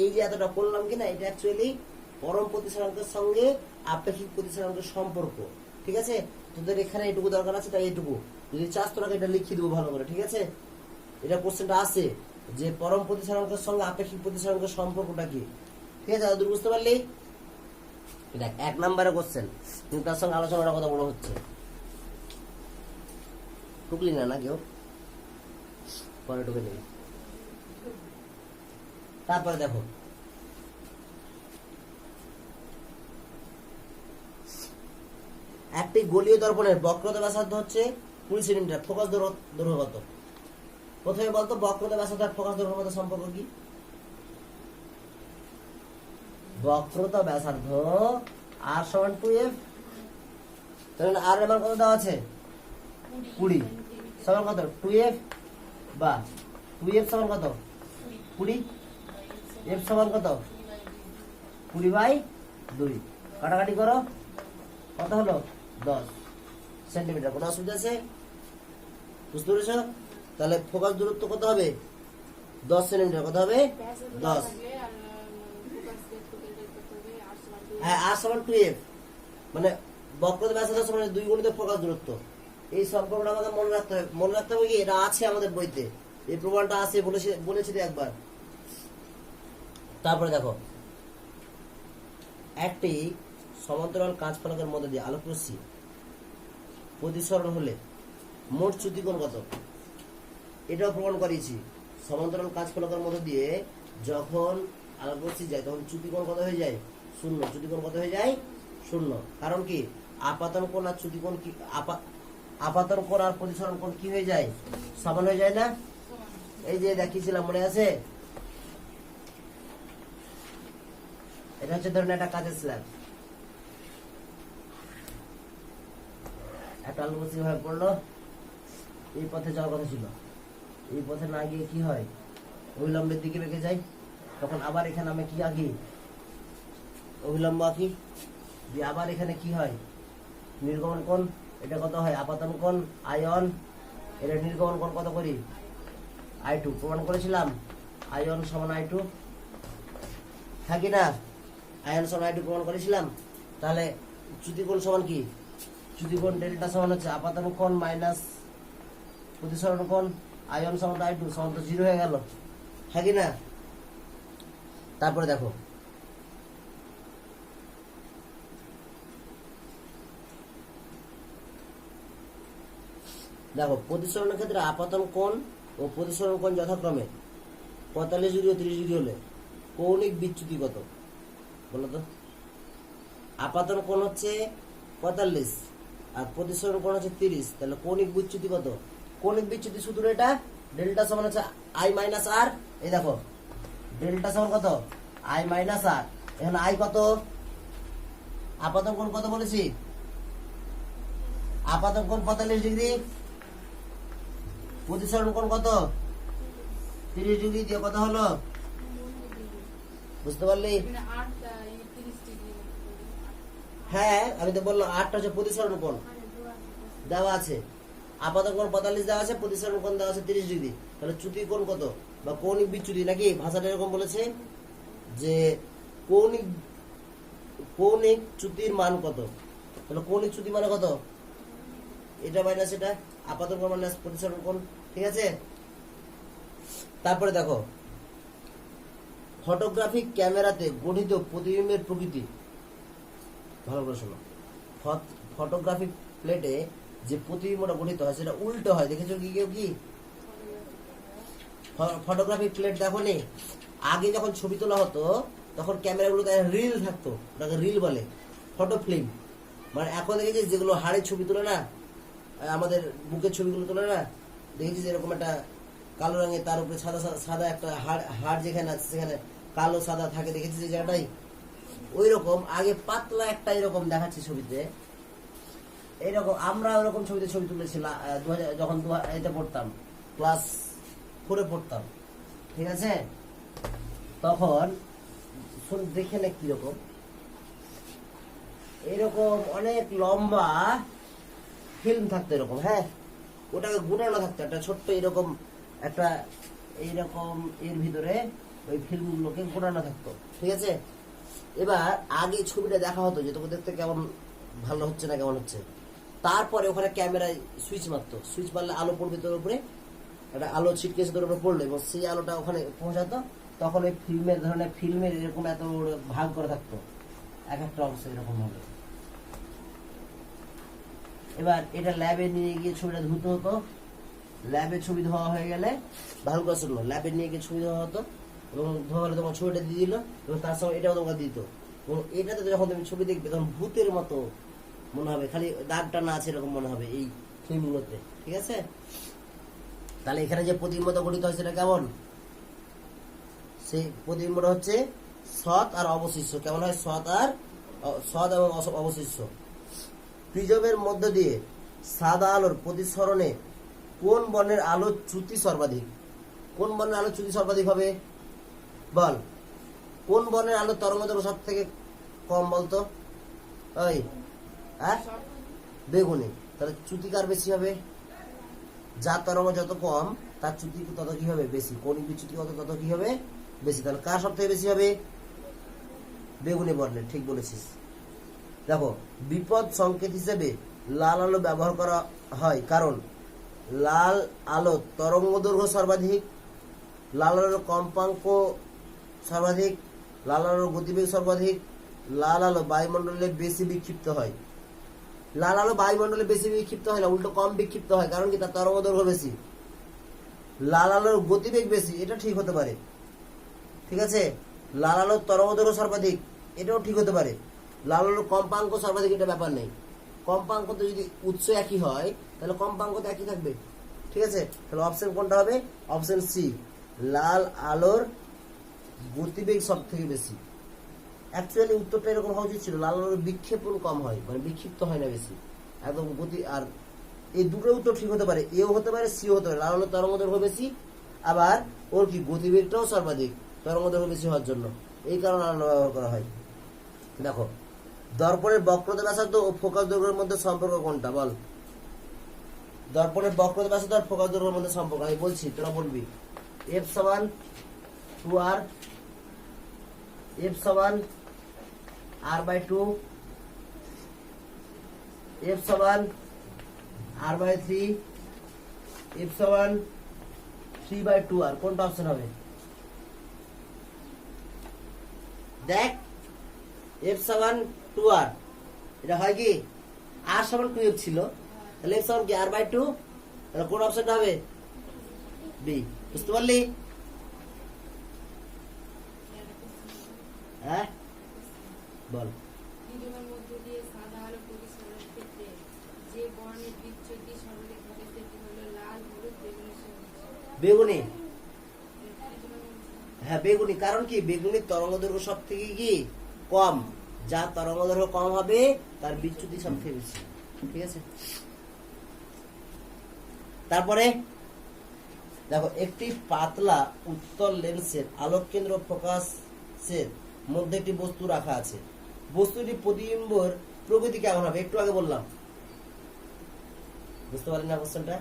এই যে এতটা করলাম কিনা, এটা অ্যাকচুয়ালি পরম প্রতিসরাঙ্কের সঙ্গে আপেক্ষিক প্রতিসরাঙ্কের সম্পর্ক। ঠিক আছে, তোদের এখানে এটুকু দরকার আছে, তাই এটুকু যদি চাস তোরা এটা লিখিয়ে দেবো ভালো করে। ঠিক আছে, এটা কোশ্চেনটা আছে যে পরম প্রতিসরাঙ্কের সঙ্গে আপেক্ষিক প্রতিসরাঙ্কের সম্পর্কটা কি। ঠিক আছে, দূর বুঝতে পারলি? দেখ 1 নম্বরে কোশ্চেন, কিন্তু তার সঙ্গে আলোচনাটা কত বড় হচ্ছে, টুকলি না কেউ, পরে টুকে নেই। তারপরে দেখো একটি গোলীয় দর্পণের বক্রতা ব্যাসার্ধ হচ্ছে 20 সেন্টিমিটার, ফোকাস দৈর্ঘ্য কত? প্রথমে বলতো বক্রতা ব্যাসার্ধ আর ফোকাস দৈর্ঘ্যের মধ্যে সম্পর্ক কি? বক্রতা ব্যাসার্ধ আর সমান 2f, তাহলে আর এর মান কত দেওয়া আছে 20 সমান কত 2f, বা 2f সমান কত 20, f সমান কত 20/2, কাটাকাটি করো কত হলো 10 সেন্টিমিটার। কোনো অসুবিধা আছে? বুঝতে পেরেছ? তাহলে ফোকাস দূরত্ব কত হবে 10 সেন্টিমিটার, কত হবে 10। হ্যাঁ, আর সমান 2f, মানে বক্রতা ব্যাসার্ধ সমান 2 গুণিত ফোকাস দূরত্ব। এই সম্পর্কটা আমাদের মনে রাখতে হবে। মনে রাখতে হবে কি, এটা আছে আমাদের বইতে, এই প্রমাণটা আছে, বলেছি একবার। তারপরে দেখো একটি সমান্তরাল কাঁচ ফলকের মধ্যে দিয়ে আলোক রশ্মি প্রতিসরণ হলে মোট চ্যুতিকোণ কত? এটাও প্রমাণ করেছি। সমান্তরাল কাঁচ ফলকের মধ্যে দিয়ে যখন আলোক রশ্মি যায় তখন চ্যুতিকোণ কত হয়ে যায় 0। চ্যুতিকোণ কত হয়ে যায় 0। কারণ কি, আপাতন কোণ আর চ্যুতিকোণ কি, আপাতন কোণ আর প্রতিসরণ কোণ কি হয়ে যায় সমান হয়ে যায় না? এই যে দেখিয়েছিলাম, মনে আছে? এটা হচ্ছে ধরুন একটা কাঁচের স্ল্যাব, একটা আলু বস্তি ভাবে পড়লো, এই পথে যাওয়ার কথা ছিল, এই পথে না গিয়ে কি হয় অবিলম্বের দিকে বেঁকে যায়, তখন আবার এখানে আমি কি আঁকি অবিলম্ব আঁকি, দিয়ে আবার এখানে কি হয় নির্গমন কোণ, এটা কত হয় আপাতন কোণ আয়ন, এটা নির্গমন কোণ কত করি I2, প্রমাণ করেছিলাম আয়ন সমান I2, থাকি না আয়ন সমান I2 প্রমাণ করেছিলাম। তাহলে চ্যুতিকোণ সমান কি, চ্যুতিকোণ ডেল্টা সমান হচ্ছে আপাতন কোণ মাইনাস প্রতিসরণ কোণ, আয়ন সমান I2 সমান তো 0 হয়ে গেল, থাকি না? তারপরে দেখো প্রতিসরণের ক্ষেত্রে আপাতন কোণ ও প্রতিসরণ কোণ যথাক্রমে 45 ডিগ্রি ও 30 ডিগ্রি হলে কৌণিক বিচ্যুতি কত? বলো তো। আপাতন কোণ হচ্ছে 45 আর প্রতিসরণ কোণ হচ্ছে 30, তাহলে কৌণিক বিচ্যুতি কত? কৌণিক বিচ্যুতি সূত্র এটা, ডেল্টা সমান হচ্ছে I মাইনাস আর। এই দেখো ডেল্টা সমান কত I মাইনাস আর, এখানে I কত, আপাতন কোণ কত বলেছি, আপাতন কোণ 45 ডিগ্রি, প্রতিসরণ কোণ কত 30 ডিগ্রি, দিয়ে কত হলো বুঝতে পারলি? হ্যাঁ, আমি তো বললাম 8টা হচ্ছে প্রতিসরণ কোণ দেওয়া আছে, আপাতন কোণ 45 দেওয়া আছে, প্রতিসরণ কোণ দেওয়া আছে 30 ডিগ্রি, তাহলে চ্যুতি কোণ কত বা কৌণিক বিচ্যুতি, নাকি ভাষাটা এরকম বলেছে যে কৌণিক চ্যুতির মান কত, তাহলে কৌণিক চ্যুতি মানে কত, এটা মাইনাস এটা, আপাতন কোণ মাইনাস প্রতিসরণ কোণ। ঠিক আছে, তারপরে দেখো ফটোগ্রাফিক ক্যামেরাতে গঠিত প্রতিবিম্বের প্রকৃতি, ভালো করে শোনো। ফটোগ্রাফিক প্লেটে যে প্রতিবিম্বটা গঠিত হয় সেটা উল্টো হয়, দেখেছো কি কেউ কি? ফটোগ্রাফিক প্লেট দেখো নি, আগে যখন ছবি তোলা হতো তখন ক্যামেরাগুলোতে রিল থাকতো, ওটাকে রিল বলে, ফটো ফিল্ম। মানে এখন দেখেছি যেগুলো হাড়ের ছবি তোলে না, আমাদের বুকের ছবিগুলো তোলে না, দেখেছি এরকম একটা কালো রঙের, তার উপরে সাদা সাদা একটা হাড় যেখানে আছে সেখানে কালো সাদা থাকে, দেখেছি যে জায়গাটাই ওই রকম আগে পাতলা একটা এরকম দেখাচ্ছে ছবিতে, এইরকম আমরা ওরকম ছবিতে ছবি তুলেছিলাম যখন এতে পড়তাম, ক্লাস 4-এ পড়তাম, ঠিক আছে? তখন দেখে না কিরকম এইরকম অনেক লম্বা ফিল্ম থাকতো এরকম, হ্যাঁ, ওটাকে গুণানো থাকতো একটা ছোট্ট এরকম একটা এইরকম এর ভিতরে ওই ফিল্মগুলোকে গুণানো থাকতো, ঠিক আছে? এবার আগে ছবিটা দেখা হতো যে তোকে দেখতে কেমন ভালো হচ্ছে না কেমন হচ্ছে, তারপরে ওখানে ক্যামেরায় সুইচ মারতো, সুইচ মারলে আলো পড়বে তোর উপরে, একটা আলো ছিটকেছে তোর উপরে পড়লো এবং সেই আলোটা ওখানে পৌঁছাতো, তখন ওই ফিল্মের ধরনের ফিল্মের এরকম এত ভাগ করে থাকতো, এক একটা অংশ এরকম হবে। এবার এটা ল্যাবে নিয়ে গিয়ে ছবিটা ধুতে হতো, ল্যাবে ছবি ধোয়া হয়ে গেলে ভালো করে শুনলো, ল্যাবে নিয়ে গিয়ে ছবি ধোয়া হতো এবং ধোয়া হলে তোমার ছবিটা দিয়ে দিল এবং তার সঙ্গে এটাও তোমাকে দিত, এবং এটাতে যখন তুমি ছবি দেখবে তখন ভূতের মতো মনে হবে, খালি দাগটা না আছে এরকম মনে হবে এই ফিল্মগুলোতে, ঠিক আছে? তাহলে এখানে যে প্রতিবিম্বটা গঠিত হয় সেটা কেমন? সেই প্রতিবিম্বটা হচ্ছে সৎ আর অবশিষ্ট। কেমন হয়? সৎ এবং অবশিষ্ট। প্রিজমের মধ্য দিয়ে সাদা আলোর প্রতিসরণে কোন বর্ণের আলো চ্যুতি সর্বাধিক? কোন বর্ণের আলো চ্যুতি সর্বাধিক হবে বল? কোন বর্ণের আলো তরঙ্গদৈর্ঘ্য সব থেকে কম বলতো? ওই বেগুনি। তাহলে চ্যুতি কার বেশি হবে? যার তরঙ্গ যত কম তার চ্যুতি তত কি হবে? বেশি। কৌণিক বিচ্যুতি তত কি হবে? বেশি। তাহলে কার সব থেকে বেশি হবে? বেগুনি বর্ণের। ঠিক বলেছিস। দেখো, বিপদ সংকেত হিসেবে লাল আলো ব্যবহার করা হয় কারণ লাল আলো তরঙ্গদৈর্ঘ্য সর্বাধিক, লাল আলোর কম্পাঙ্ক সর্বাধিক, লাল আলোর গতিবেগ সর্বাধিক, লাল আলো বায়ুমণ্ডলে বেশি বিক্ষিপ্ত হয়। লাল আলো বায়ুমণ্ডলে বেশি বিক্ষিপ্ত হয় না, উল্টো কম বিক্ষিপ্ত হয়, কারণ কি? তার তরঙ্গদৈর্ঘ্য বেশি। লাল আলোর গতিবেগ বেশি, এটা ঠিক হতে পারে, ঠিক আছে? লাল আলোর তরঙ্গদৈর্ঘ্য সর্বাধিক, এটাও ঠিক হতে পারে। লাল আলোর কম্পাঙ্ক সর্বাধিক, এটা ব্যাপার নেই। কম্পাঙ্ক তো যদি উৎস একই হয় তাহলে কম্পাঙ্ক তো একই থাকবে, ঠিক আছে? তাহলে অপশন কোনটা হবে? অপশন সি, লাল আলোর গতিবেগ সব থেকে বেশি। অ্যাকচুয়ালি উত্তরটা এরকম হওয়া উচিত ছিল, লাল আলোর বিক্ষেপণ কম হয়, মানে বিক্ষিপ্ত হয় না বেশি, একদম গতি। আর এই দুটো উত্তর ঠিক হতে পারে, এও হতে পারে, সিও হতে পারে। লাল আলোর তরঙ্গদৈর্ঘ্য বেশি, আবার ওর কি গতিবেগটাও সর্বাধিক তরঙ্গদৈর্ঘ্য বেশি হওয়ার জন্য, এই কারণে আলো ব্যবহার করা হয়। দেখো, দর্পণের বক্রতা ব্যাসার্ধ ও ফোকাস দৈর্ঘ্যের মধ্যে সম্পর্ক কোনটা বল? দর্পণের বক্রতা ব্যাসার্ধ আর ফোকাস দৈর্ঘ্যের মধ্যে সম্পর্ক আমি বলছি, তোরা বলবি। এফ সমান 2r, এফ সমান r/2, এফ সমান r/3, এফ সমান 3/2r। কোনটা অপশন হবে? দেখ, এফ সমান 2r, এটা হয় কি r সমান 2f ছিল, তাহলে এফ সমান কি r/2, তাহলে কোন অপশনটা হবে? বি। বুঝতে পারলি? হ্যাঁ বল। বেগুনি। হ্যাঁ বেগুনি, কারণ কি? বেগুনির তরঙ্গদৈর্ঘ্য সব থেকে কি কম, যার তরঙ্গদৈর্ঘ্য কম হবে তার বিচ্যুতি সব থেকে বেশি, ঠিক আছে? তারপরে দেখো, একটি পাতলা উত্তল লেন্সের আলোক কেন্দ্র ফোকাসের মধ্যে একটি বস্তু রাখা আছে। বস্তুটি প্রতিবিম্বর প্রকৃতি কেমন হবে? একটু আগে বললাম, বুঝতে পারলেন না কোশ্চেনটা?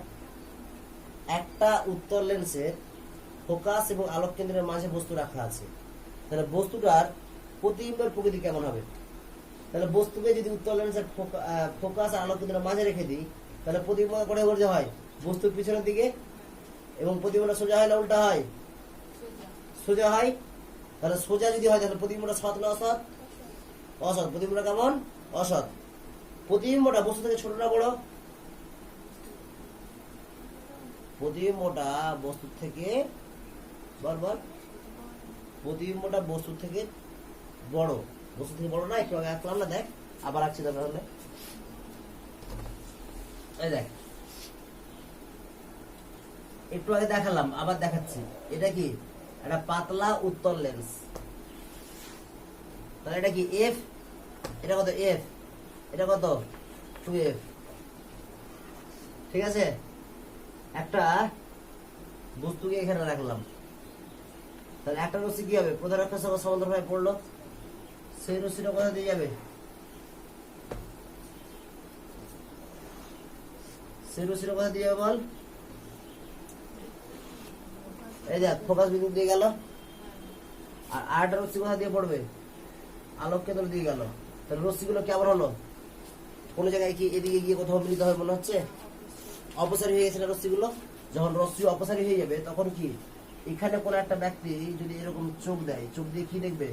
একটা উত্তল লেন্সের ফোকাস এবং আলোক কেন্দ্রের মাঝে বস্তু রাখা আছে, তাহলে বস্তুটার প্রতিবিম্বের প্রকৃতি কেমন হবে? তাহলে বস্তুকে যদি উত্তল লেন্সের ফোকাস আর আলোক কেন্দ্রের মাঝে রেখে দিই, তাহলে প্রতিবিম্ব করে যে হয় বস্তুর পিছনের দিকে, এবং প্রতিবিম্বটা সোজা হয় না উল্টা হয়? সোজা হয়। তাহলে সোজা যদি হয় তাহলে প্রতিবিম্বটা সৎ না অসৎ? অসৎ। প্রতিবিম্বটা কেমন? অসৎ। প্রতিবিম্বটা বস্তু থেকে ছোট না বড়? প্রতিবিম্বটা বস্তু থেকে, বল, প্রতিবিম্বটা বস্তু থেকে বড়, বস্তু থেকে বড় না, একটু আগে আঁকলাম না, দেখ আবার আঁকছি দরকার হলে। এই দেখ, একটু আগে দেখালাম, আবার দেখাচ্ছি। এটা কি? একটা পাতলা উত্তল লেন্স। তাহলে এটা কি এফ, এটা কত এফ, এটা কত 2f। ঠিক আছে, একটা বস্তুকে এখানে রাখলাম, তাহলে একটা রশ্মি কি হবে? প্রধান অক্ষের সঙ্গে সমান্তরাল হয়ে পড়লো, সেই রশ্মিটা কোথা দিয়ে যাবে? সেই রশ্মিটা কোথা দিয়ে যাবে বল? এই দেখ, ফোকাস বিন্দু দিয়ে গেল। আর আরেকটা রশ্মি কোথা দিয়ে পড়বে? আলোক কেন্দ্র দিয়ে গেল। তাহলে রশ্মিগুলো কেমন হলো? কোন জায়গায় কি এদিকে গিয়ে কোথাও মিলিত হয় মনে হচ্ছে? অপসারী হয়ে গেছে না রশ্মিগুলো? যখন রশ্মি অপসারী হয়ে যাবে তখন কি এখানে কোন একটা ব্যক্তি যদি এরকম চোখ দেয়, চোখ দিয়ে কি দেখবে?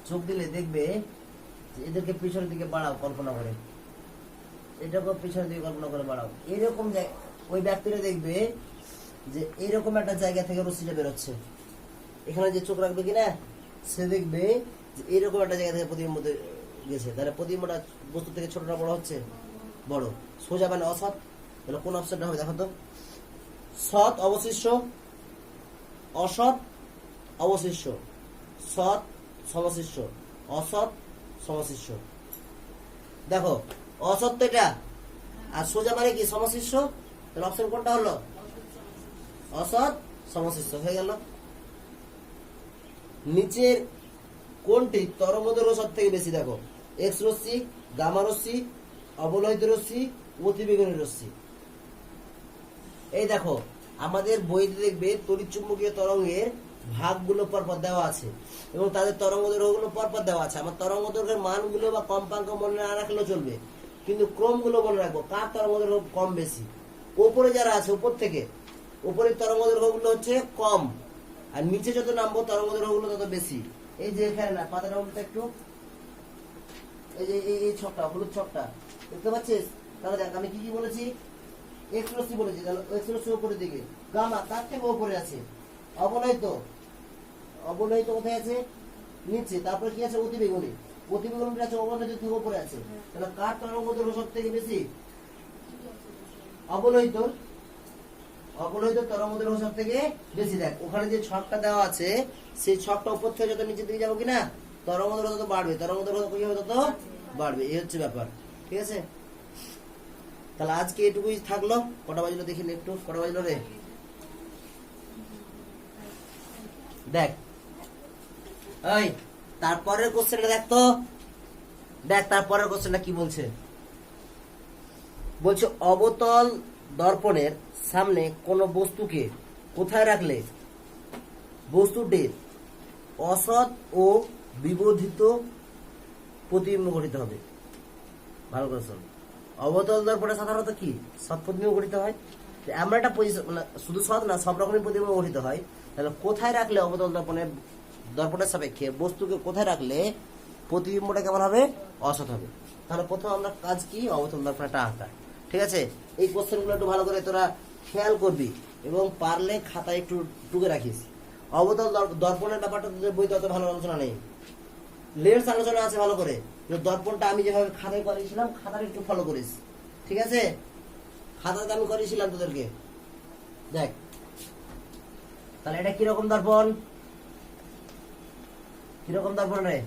চোখ দিলে দেখবে যে এদেরকে পিছনের দিকে বাড়াও, কল্পনা করে এটাকে পিছনের দিকে কল্পনা করে বাড়াও। এরকম ওই ব্যক্তিরা দেখবে যে এরকম একটা জায়গা থেকে রশ্মিটা বেরোচ্ছে। এখানে যে চোখ রাখবে কিনা সে দেখবে যে এরকম একটা জায়গা থেকে প্রতিবিম্ব গেছে। তাহলে প্রতিবিম্বটা বস্তু থেকে ছোটটা বড় হচ্ছে, বড়। সোজা মানে অসৎ। তাহলে কোন অপশনটা হবে দেখো তো? সৎ অবশিষ্ট, অসৎ অবশিষ্ট, সৎ সমশিষ্ট, অসৎ সমশিষ্ট। দেখো অসৎ তো এটা, আর সোজা মানে কি সমশিষ্ট। তাহলে অপশন কোনটা হলো? অসৎ সমশিষ্ট হয়ে গেল। নিচের কোনটি তরঙ্গদৈর্ঘ্য সব থেকে বেশি? দেখো, এক্স রশ্মি, গামা রশ্মি, অবলোহিত রশ্মি, অতিবেগুনি রশ্মি। এই দেখো আমাদের বইতে দেখবে তড়িৎচুম্বকীয় তরঙ্গের ভাগগুলো পরপর দেওয়া আছে এবং তাদের তরঙ্গদৈর্ঘ্যগুলো পরপর দেওয়া আছে। আমার তরঙ্গদৈর্ঘ্যের মানগুলো বা কম্পাঙ্ক মনে না রাখলেও চলবে, কিন্তু ক্রমগুলো মনে রাখবো, কার তরঙ্গদৈর্ঘ্য কম বেশি। উপরে যারা আছে উপর থেকে, উপরের তরঙ্গদৈর্ঘ্যগুলো হচ্ছে কম, আর নিচে যত নামবো তরঙ্গদৈর্ঘ্যগুলো তত বেশি। এই যে এখানে না, পাতাটা উল্টে একটু, এই যে এই ছকটা, হলুদ ছকটা দেখতে পাচ্ছিস? তাহলে দেখ আমি কি কি বলেছি? এক্স রশ্মি বলেছি, তাহলে এক্স রশ্মি উপরের দিকে, গামা তার থেকে উপরে আছে, অবলোহিত, অবলোহিত কোথায় আছে? নিচে। তারপরে কি আছে? অতিবেগুনি, অতিবেগুনিটা আছে অবলোহিত থেকে উপরে আছে। তাহলে কার তরঙ্গদৈর্ঘ্য সব থেকে বেশি? অবলোহিত, অবলোহিত তরঙ্গদৈর্ঘ্য সব থেকে বেশি। দেখ ওখানে যে ছকটা দেওয়া আছে সেই ছকটা উপর থেকে যত নিচের দিকে যাবো কিনা তরঙ্গদৈর্ঘ্য তত বাড়বে, তরঙ্গদৈর্ঘ্য কি হবে? তত বাড়বে। এই হচ্ছে ব্যাপার। ঠিক আছে, তাহলে আজকে এটুকুই থাকলো। কটা বাজলো দেখিনি একটু, কটা বাজলো রে? দেখ ওই তারপরের কোশ্চেনটা দেখ তো, দেখ তারপরের কোশ্চেনটা কি বলছে। বলছে অবতল দর্পণের সামনে কোন বস্তুকে কোথায় রাখলে বস্তুটির অসৎ ও বিবর্ধিত প্রতিবিম্ব গঠিত হবে? ভালো করে শোন। অবতল দর্পণে সাধারণত কি সৎ প্রতিবিম্ব গঠিত হয়। আমরা একটা পজিশন, মানে শুধু সৎ না, সব রকমের প্রতিবিম্ব গঠিত হয়। তাহলে কোথায় রাখলে অবতল দর্পণের সাপেক্ষে বস্তুকে কোথায় রাখলে প্রতিবিম্বটা কেমন হবে? অসৎ হবে। তাহলে প্রথম আমরা কাজ কি? অবতল দর্পণটা আঁকা। ঠিক আছে, এই কোশ্চেনগুলো একটু ভালো করে তোরা খেয়াল করবি এবং পারলে খাতায় একটু টুকে রাখিস। অবতল দর্পণের ব্যাপারটা তোদের বইতে অত ভালো আলোচনা নেই, লেন্স আলোচনা আছে ভালো করে। দর্পণটা আমি যেভাবে খাতায় করিয়েছিলাম, খাতাটা একটু ফলো করিস। ঠিক আছে, খাতাতে আমি করিয়েছিলাম তোদেরকে। দেখ তাহলে এটা কিরকম দর্পণ? কিরকম দর্পণ রে?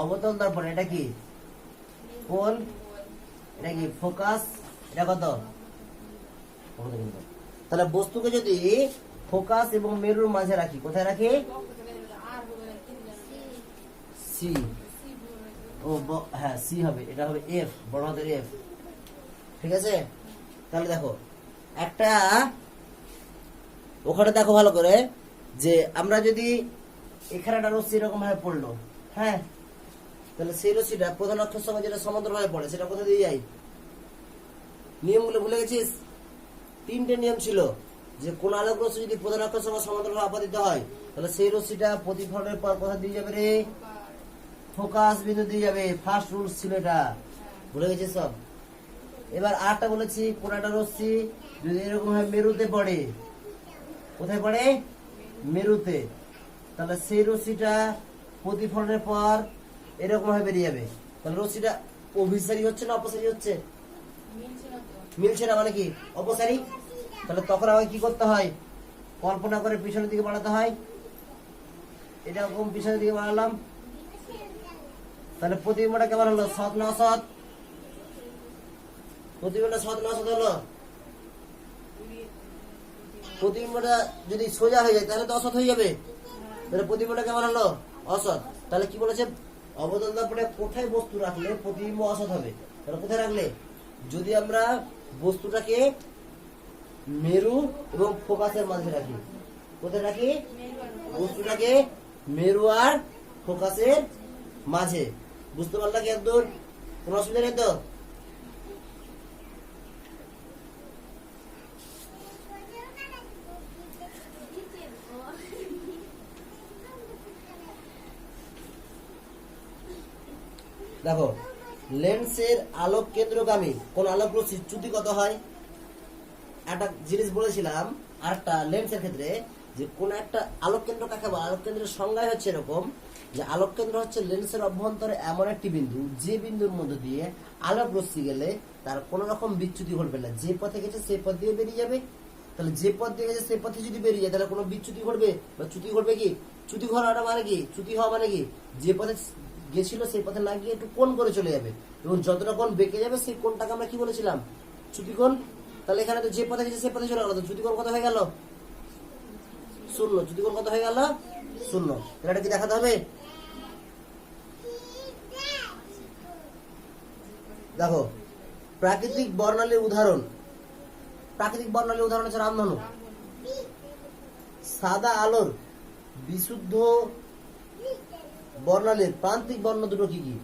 অবতল দর্পণ। এটা কি কোন? এটা কি ফোকাস? এটা কত? তাহলে বস্তুকে যদি ফোকাস এবং মেরুর মাঝে রাখি, কোথায় রাখি? সি। ও হ্যাঁ, সি হবে, এটা হবে এফ, বড় হাতের এফ। ঠিক আছে, তাহলে দেখো একটা ওখানে দেখো ভালো করে যে আমরা যদি এখানে একটা রশ্মি এরকম ভাবে পড়লো, হ্যাঁ, তাহলে সেই রশ্মিটা প্রধান অক্ষের সঙ্গে যেটা সমান্তরাল ভাবে পড়ে সেটা কোথা দিয়ে যায়? নিয়মগুলো ভুলে গেছিস? 3টে নিয়ম ছিল যে কোন আলোক রশ্মি যদি প্রধান অক্ষের সঙ্গে সমান্তরাল আপাদিত হয় তাহলে সেই রশ্মিটা প্রতিফলনের পর কোথা দিয়ে যাবে রে? ফোকাস বিন্দু দিয়ে যাবে। ফার্স্ট রুলস ছিল এটা, ভুলে গেছিস সব? এবার আরটা বলেছি, কোন একটা রশ্মি যদি এরকম ভাবে মেরুতে পড়ে, কোথায় পড়ে? মেরুতে। তাহলে সেই রশ্মিটা প্রতিফলনের পর এরকম ভাবে বেরিয়ে যাবে। তাহলে রশ্মিটা অভিসারী হচ্ছে না অপসারী হচ্ছে? মিলছে না, মানে কি অপসারী। তাহলে তখন আমাকে কি করতে হয়? কল্পনা করে পিছনের দিকে বাড়াতে হয়। এটা এরকম পিছনের দিকে বাড়ালাম, তাহলে প্রতিবিম্বটা কেমন হলো? সৎ না অসৎ? প্রতিবিম্বটা সৎ না অসৎ হলো? প্রতিবিম্বটা যদি সোজা হয়ে যায় তাহলে তো অসৎ হয়ে যাবে। তাহলে প্রতিবিম্বটা কেমন হলো? অসৎ। তাহলে কি বলেছে? অবতল দর্পণে কোথায় বস্তু রাখলে প্রতিবিম্ব অসৎ হবে? তাহলে কোথায় রাখলে? যদি আমরা বস্তুটাকে মেরু এবং ফোকাসের মাঝে রাখি। কোথায় রাখি? বস্তুটাকে মেরু আর ফোকাসের মাঝে। বুঝতে পারলা কি একদূর? কোন অসুবিধা নেই তো? দেখো, লেন্সের আলোক কেন্দ্রগামী কোন আলোক রশ্মির চ্যুতি কত হয়? একটা জিনিস বলেছিলাম আর একটা লেন্সের ক্ষেত্রে, যে কোন একটা আলোক কেন্দ্র কাকে বলে? আলোক কেন্দ্রের সংজ্ঞা হচ্ছে এরকম, যে আলোক কেন্দ্র হচ্ছে লেন্সের অভ্যন্তরে এমন একটি বিন্দু, যে বিন্দুর মধ্য দিয়ে আলোক রশ্মি গেলে তার কোন রকম বিচ্যুতি ঘটবে না। যে পথে গেছে সেই পথ দিয়ে বেরিয়ে যাবে। তাহলে যে পথ দিয়ে গেছে সেই পথে যদি বেরিয়ে যায় তাহলে কোনো বিচ্যুতি ঘটবে বা চ্যুতি ঘটবে কি? চ্যুতি ঘটাটা মানে কি? চ্যুতি হওয়া মানে কি? যে পথে গেছিল সেই পথে না গিয়ে একটু কোণ করে চলে যাবে, এবং যতটা কোণ বেঁকে যাবে সেই কোণটাকে আমরা কি বলেছিলাম? চ্যুতিকোণ। তাহলে এখানে তো যে পথে গেছে সেই পথে চলে গেল, তো চ্যুতিকোণ কত হয়ে গেল? শূন্য। চ্যুতিকোণ কত হয়ে গেল? শূন্য। এটা কি দেখাতে হবে? দেখো, প্রাকৃতিক বর্ণালীর উদাহরণ। প্রাকৃতিক বর্ণালীর উদাহরণ হচ্ছে রামধনু। সাদা আলোর বিশুদ্ধ বর্ণালীর প্রান্তিক বর্ণ দুটো কি কি?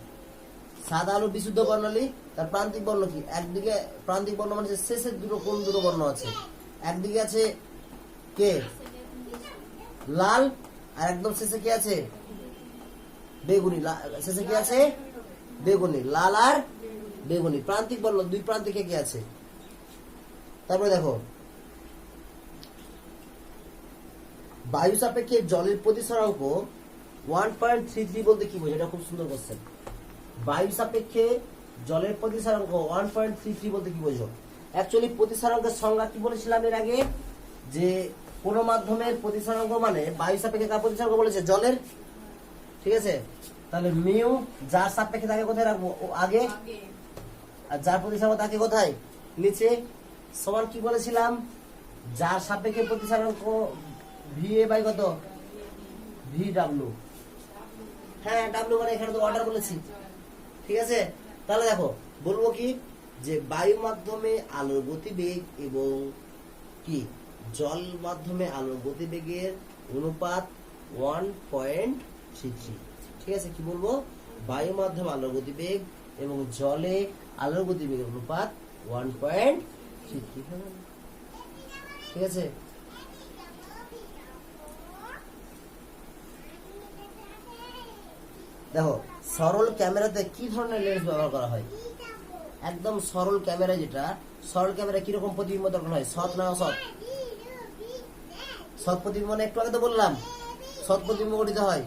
সাদা আলোর বিশুদ্ধ বর্ণালী, তার প্রান্তিক বর্ণ কি? একদিকে প্রান্তিক বর্ণ মানে শেষের দুটো কোন দুটো বর্ণ আছে? একদিকে আছে কে? লাল, আর একদম শেষে কি আছে? বেগুনি। শেষে কি আছে? বেগুনি। লাল আর বেগুনি প্রান্তিক বর্ণ, দুই প্রান্তিকে কি আছে? তারপরে দেখো, বায়ু সাপেক্ষে জলের প্রতিসরাঙ্ক 1.33 বলতে কি বোঝো? এটা খুব সুন্দর কোশ্চেন। বায়ু সাপেক্ষে জলের প্রতিসরাঙ্ক 1.33 বলতে কি বোঝো? অ্যাকচুয়ালি প্রতিসরাঙ্কের সংজ্ঞা কি বলেছিলাম এর আগে? যে কোন মাধ্যমের প্রতিসরাঙ্ক মানে বায়ু সাপেক্ষে কার প্রতিসরাঙ্ক বলেছে? জলের। ঠিক আছে, তাহলে মিউ যার সাপেক্ষে তাকে কোথায় রাখবো? আগে। আর যার প্রতিসরাঙ্ক তাকে কোথায়? নিচে। সমান কি বলেছিলাম? যার সাপেক্ষে প্রতিসরাঙ্ক VA বাই কত? VW। হ্যাঁ, ডাব্লিউ মানে এখানে তো অর্ডার বলেছি। ঠিক আছে, তাহলে দেখো বলবো কি, যে বায়ু মাধ্যমে আলোর গতিবেগ এবং কি জল মাধ্যমে আলোর গতিবেগের অনুপাত 1.33। ঠিক আছে, কি বলবো? বায়ু মাধ্যমে আলোর গতিবেগ এবং জলে আলোর গতিবেগের অনুপাত 1.33। ঠিক আছে, দেখো সরল ক্যামেরাতে কি ধরনের লেন্স ব্যবহার করা হয়? একদম সরল ক্যামেরা, যেটা সরল ক্যামেরা কিরকম প্রতিবিম্ব দর্পণ হয়? সৎ না অসৎ? সৎ প্রতিবিম্ব মানে একটু আগে তো বললাম সৎ প্রতিবিম্ব গঠিত হয়।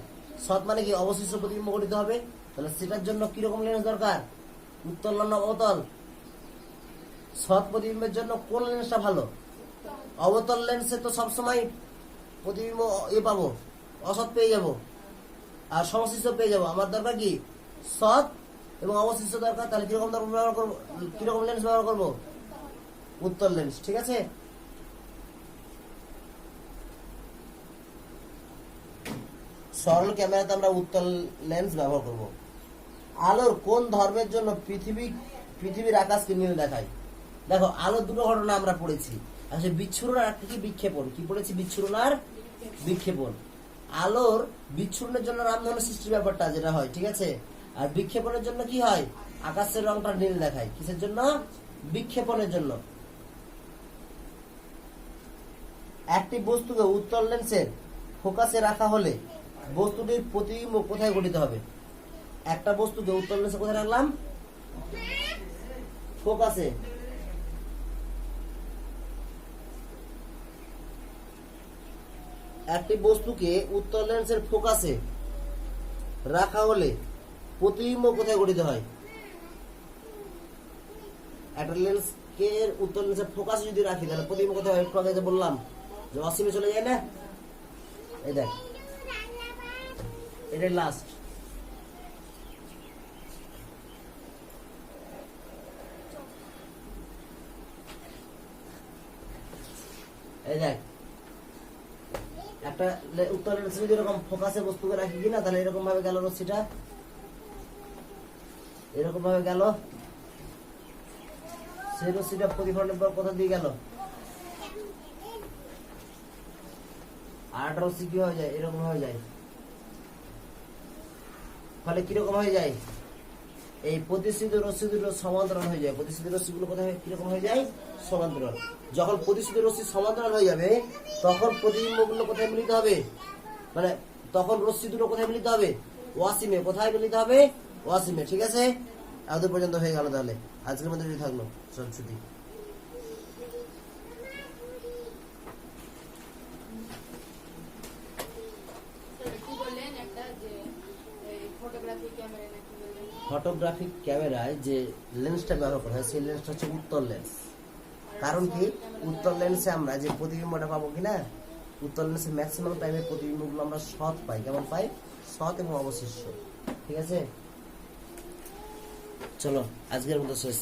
সৎ মানে কি? অবশিষ্ট প্রতিবিম্ব গঠিত হবে। তাহলে সেটার জন্য কিরকম লেন্স দরকার? উত্তল না অবতল? সৎ প্রতিবিম্বের জন্য কোন লেন্সটা ভালো? অবতল লেন্সে তো সবসময় প্রতিবিম্ব পাবো, অসৎ পেয়ে যাবো আর সমশিষ্ট পেয়ে যাবো। আমার দরকার কি? সৎ এবং অবশিষ্ট দরকার। তাহলে কিরকম ব্যবহার করবো? কিরকম লেন্স ব্যবহার করবো? উত্তল লেন্স। ঠিক আছে, সরল ক্যামেরাতে আমরা উত্তল লেন্স ব্যবহার করব। আলোর কোন ধর্মের জন্য পৃথিবীর আকাশকে নীল দেখায়? দেখো, আলোর দুটো ঘটনা আমরা পড়েছি। আসলে বিচ্ছুরণ আর একটা কি? বিক্ষেপণ। কি পড়েছি? বিচ্ছুরণ আর বিক্ষেপণ। আলোর বিচ্ছুরণের জন্য রামধনু সৃষ্টির ব্যাপারটা যেটা হয়, ঠিক আছে। আর বিক্ষেপণের জন্য কি হয়? আকাশের রংটা নীল দেখায়। কিসের জন্য? বিক্ষেপণের জন্য। একটি বস্তুকে উত্তল লেন্সের ফোকাসে রাখা হলে বস্তুটির প্রতিবিম্ব কোথায় গঠিত হবে? একটা বস্তুকে উত্তল লেন্সে কোথায় রাখলাম? ফোকাসে। একটি বস্তুকে উত্তল লেন্সের ফোকাসে রাখা হলে প্রতিবিম্ব কোথায় গঠিত হয়? একটা লেন্সকে উত্তল লেন্সের ফোকাসে যদি রাখি তাহলে প্রতিবিম্ব কোথায় হয়? একটু আগে যে বললাম যে অসীমে চলে যায় না। এই দেখ, এটাই লাস্ট। এই দেখ, একটা উত্তল লেন্সে যদি এরকম ফোকাসে বস্তুকে রাখি কিনা তাহলে এরকম ভাবে গেল রশ্মিটা, এরকম ভাবে গেল। সেই রশ্মিটা প্রতিফলনের পর কোথা দিয়ে গেল? আর রশ্মি কি হয়ে যায়? এরকম হয়ে যায়। ফলে কিরকম হয়ে যায়? এই প্রতিষ্ঠিত রশ্মি দুটো সমান্তরাল হয়ে যায়। প্রতিষ্ঠিত রশ্মিগুলো কোথায় কিরকম হয়ে যায়? সমান্তরাল। যখন প্রতিষ্ঠিত রশ্মি সমান্তরাল হয়ে যাবে তখন প্রতিবিম্বগুলো কোথায় মিলিত হবে? মানে তখন রশ্মি দুটো কোথায় মিলিত হবে? ওয়াসিমে। কোথায় মিলিত হবে? ওয়াসিমে। ঠিক আছে, এত পর্যন্ত হয়ে গেল। তাহলে আজকের মধ্যে থাকলো, চল ছুটি। ফটোগ্রাফিক ক্যামেরায় যে লেন্সটা ব্যবহার করা হয় সেই লেন্সটা হচ্ছে উত্তল লেন্স। কারণ কি? উত্তল লেন্সে আমরা যে প্রতিবিম্বটা পাবো কিনা, উত্তল লেন্সে ম্যাক্সিমাম টাইমে প্রতিবিম্বগুলো আমরা সৎ পাই। কেমন পাই? সৎ এবং অবশিষ্ট। ঠিক আছে, চলো আজকের মতো শেষ।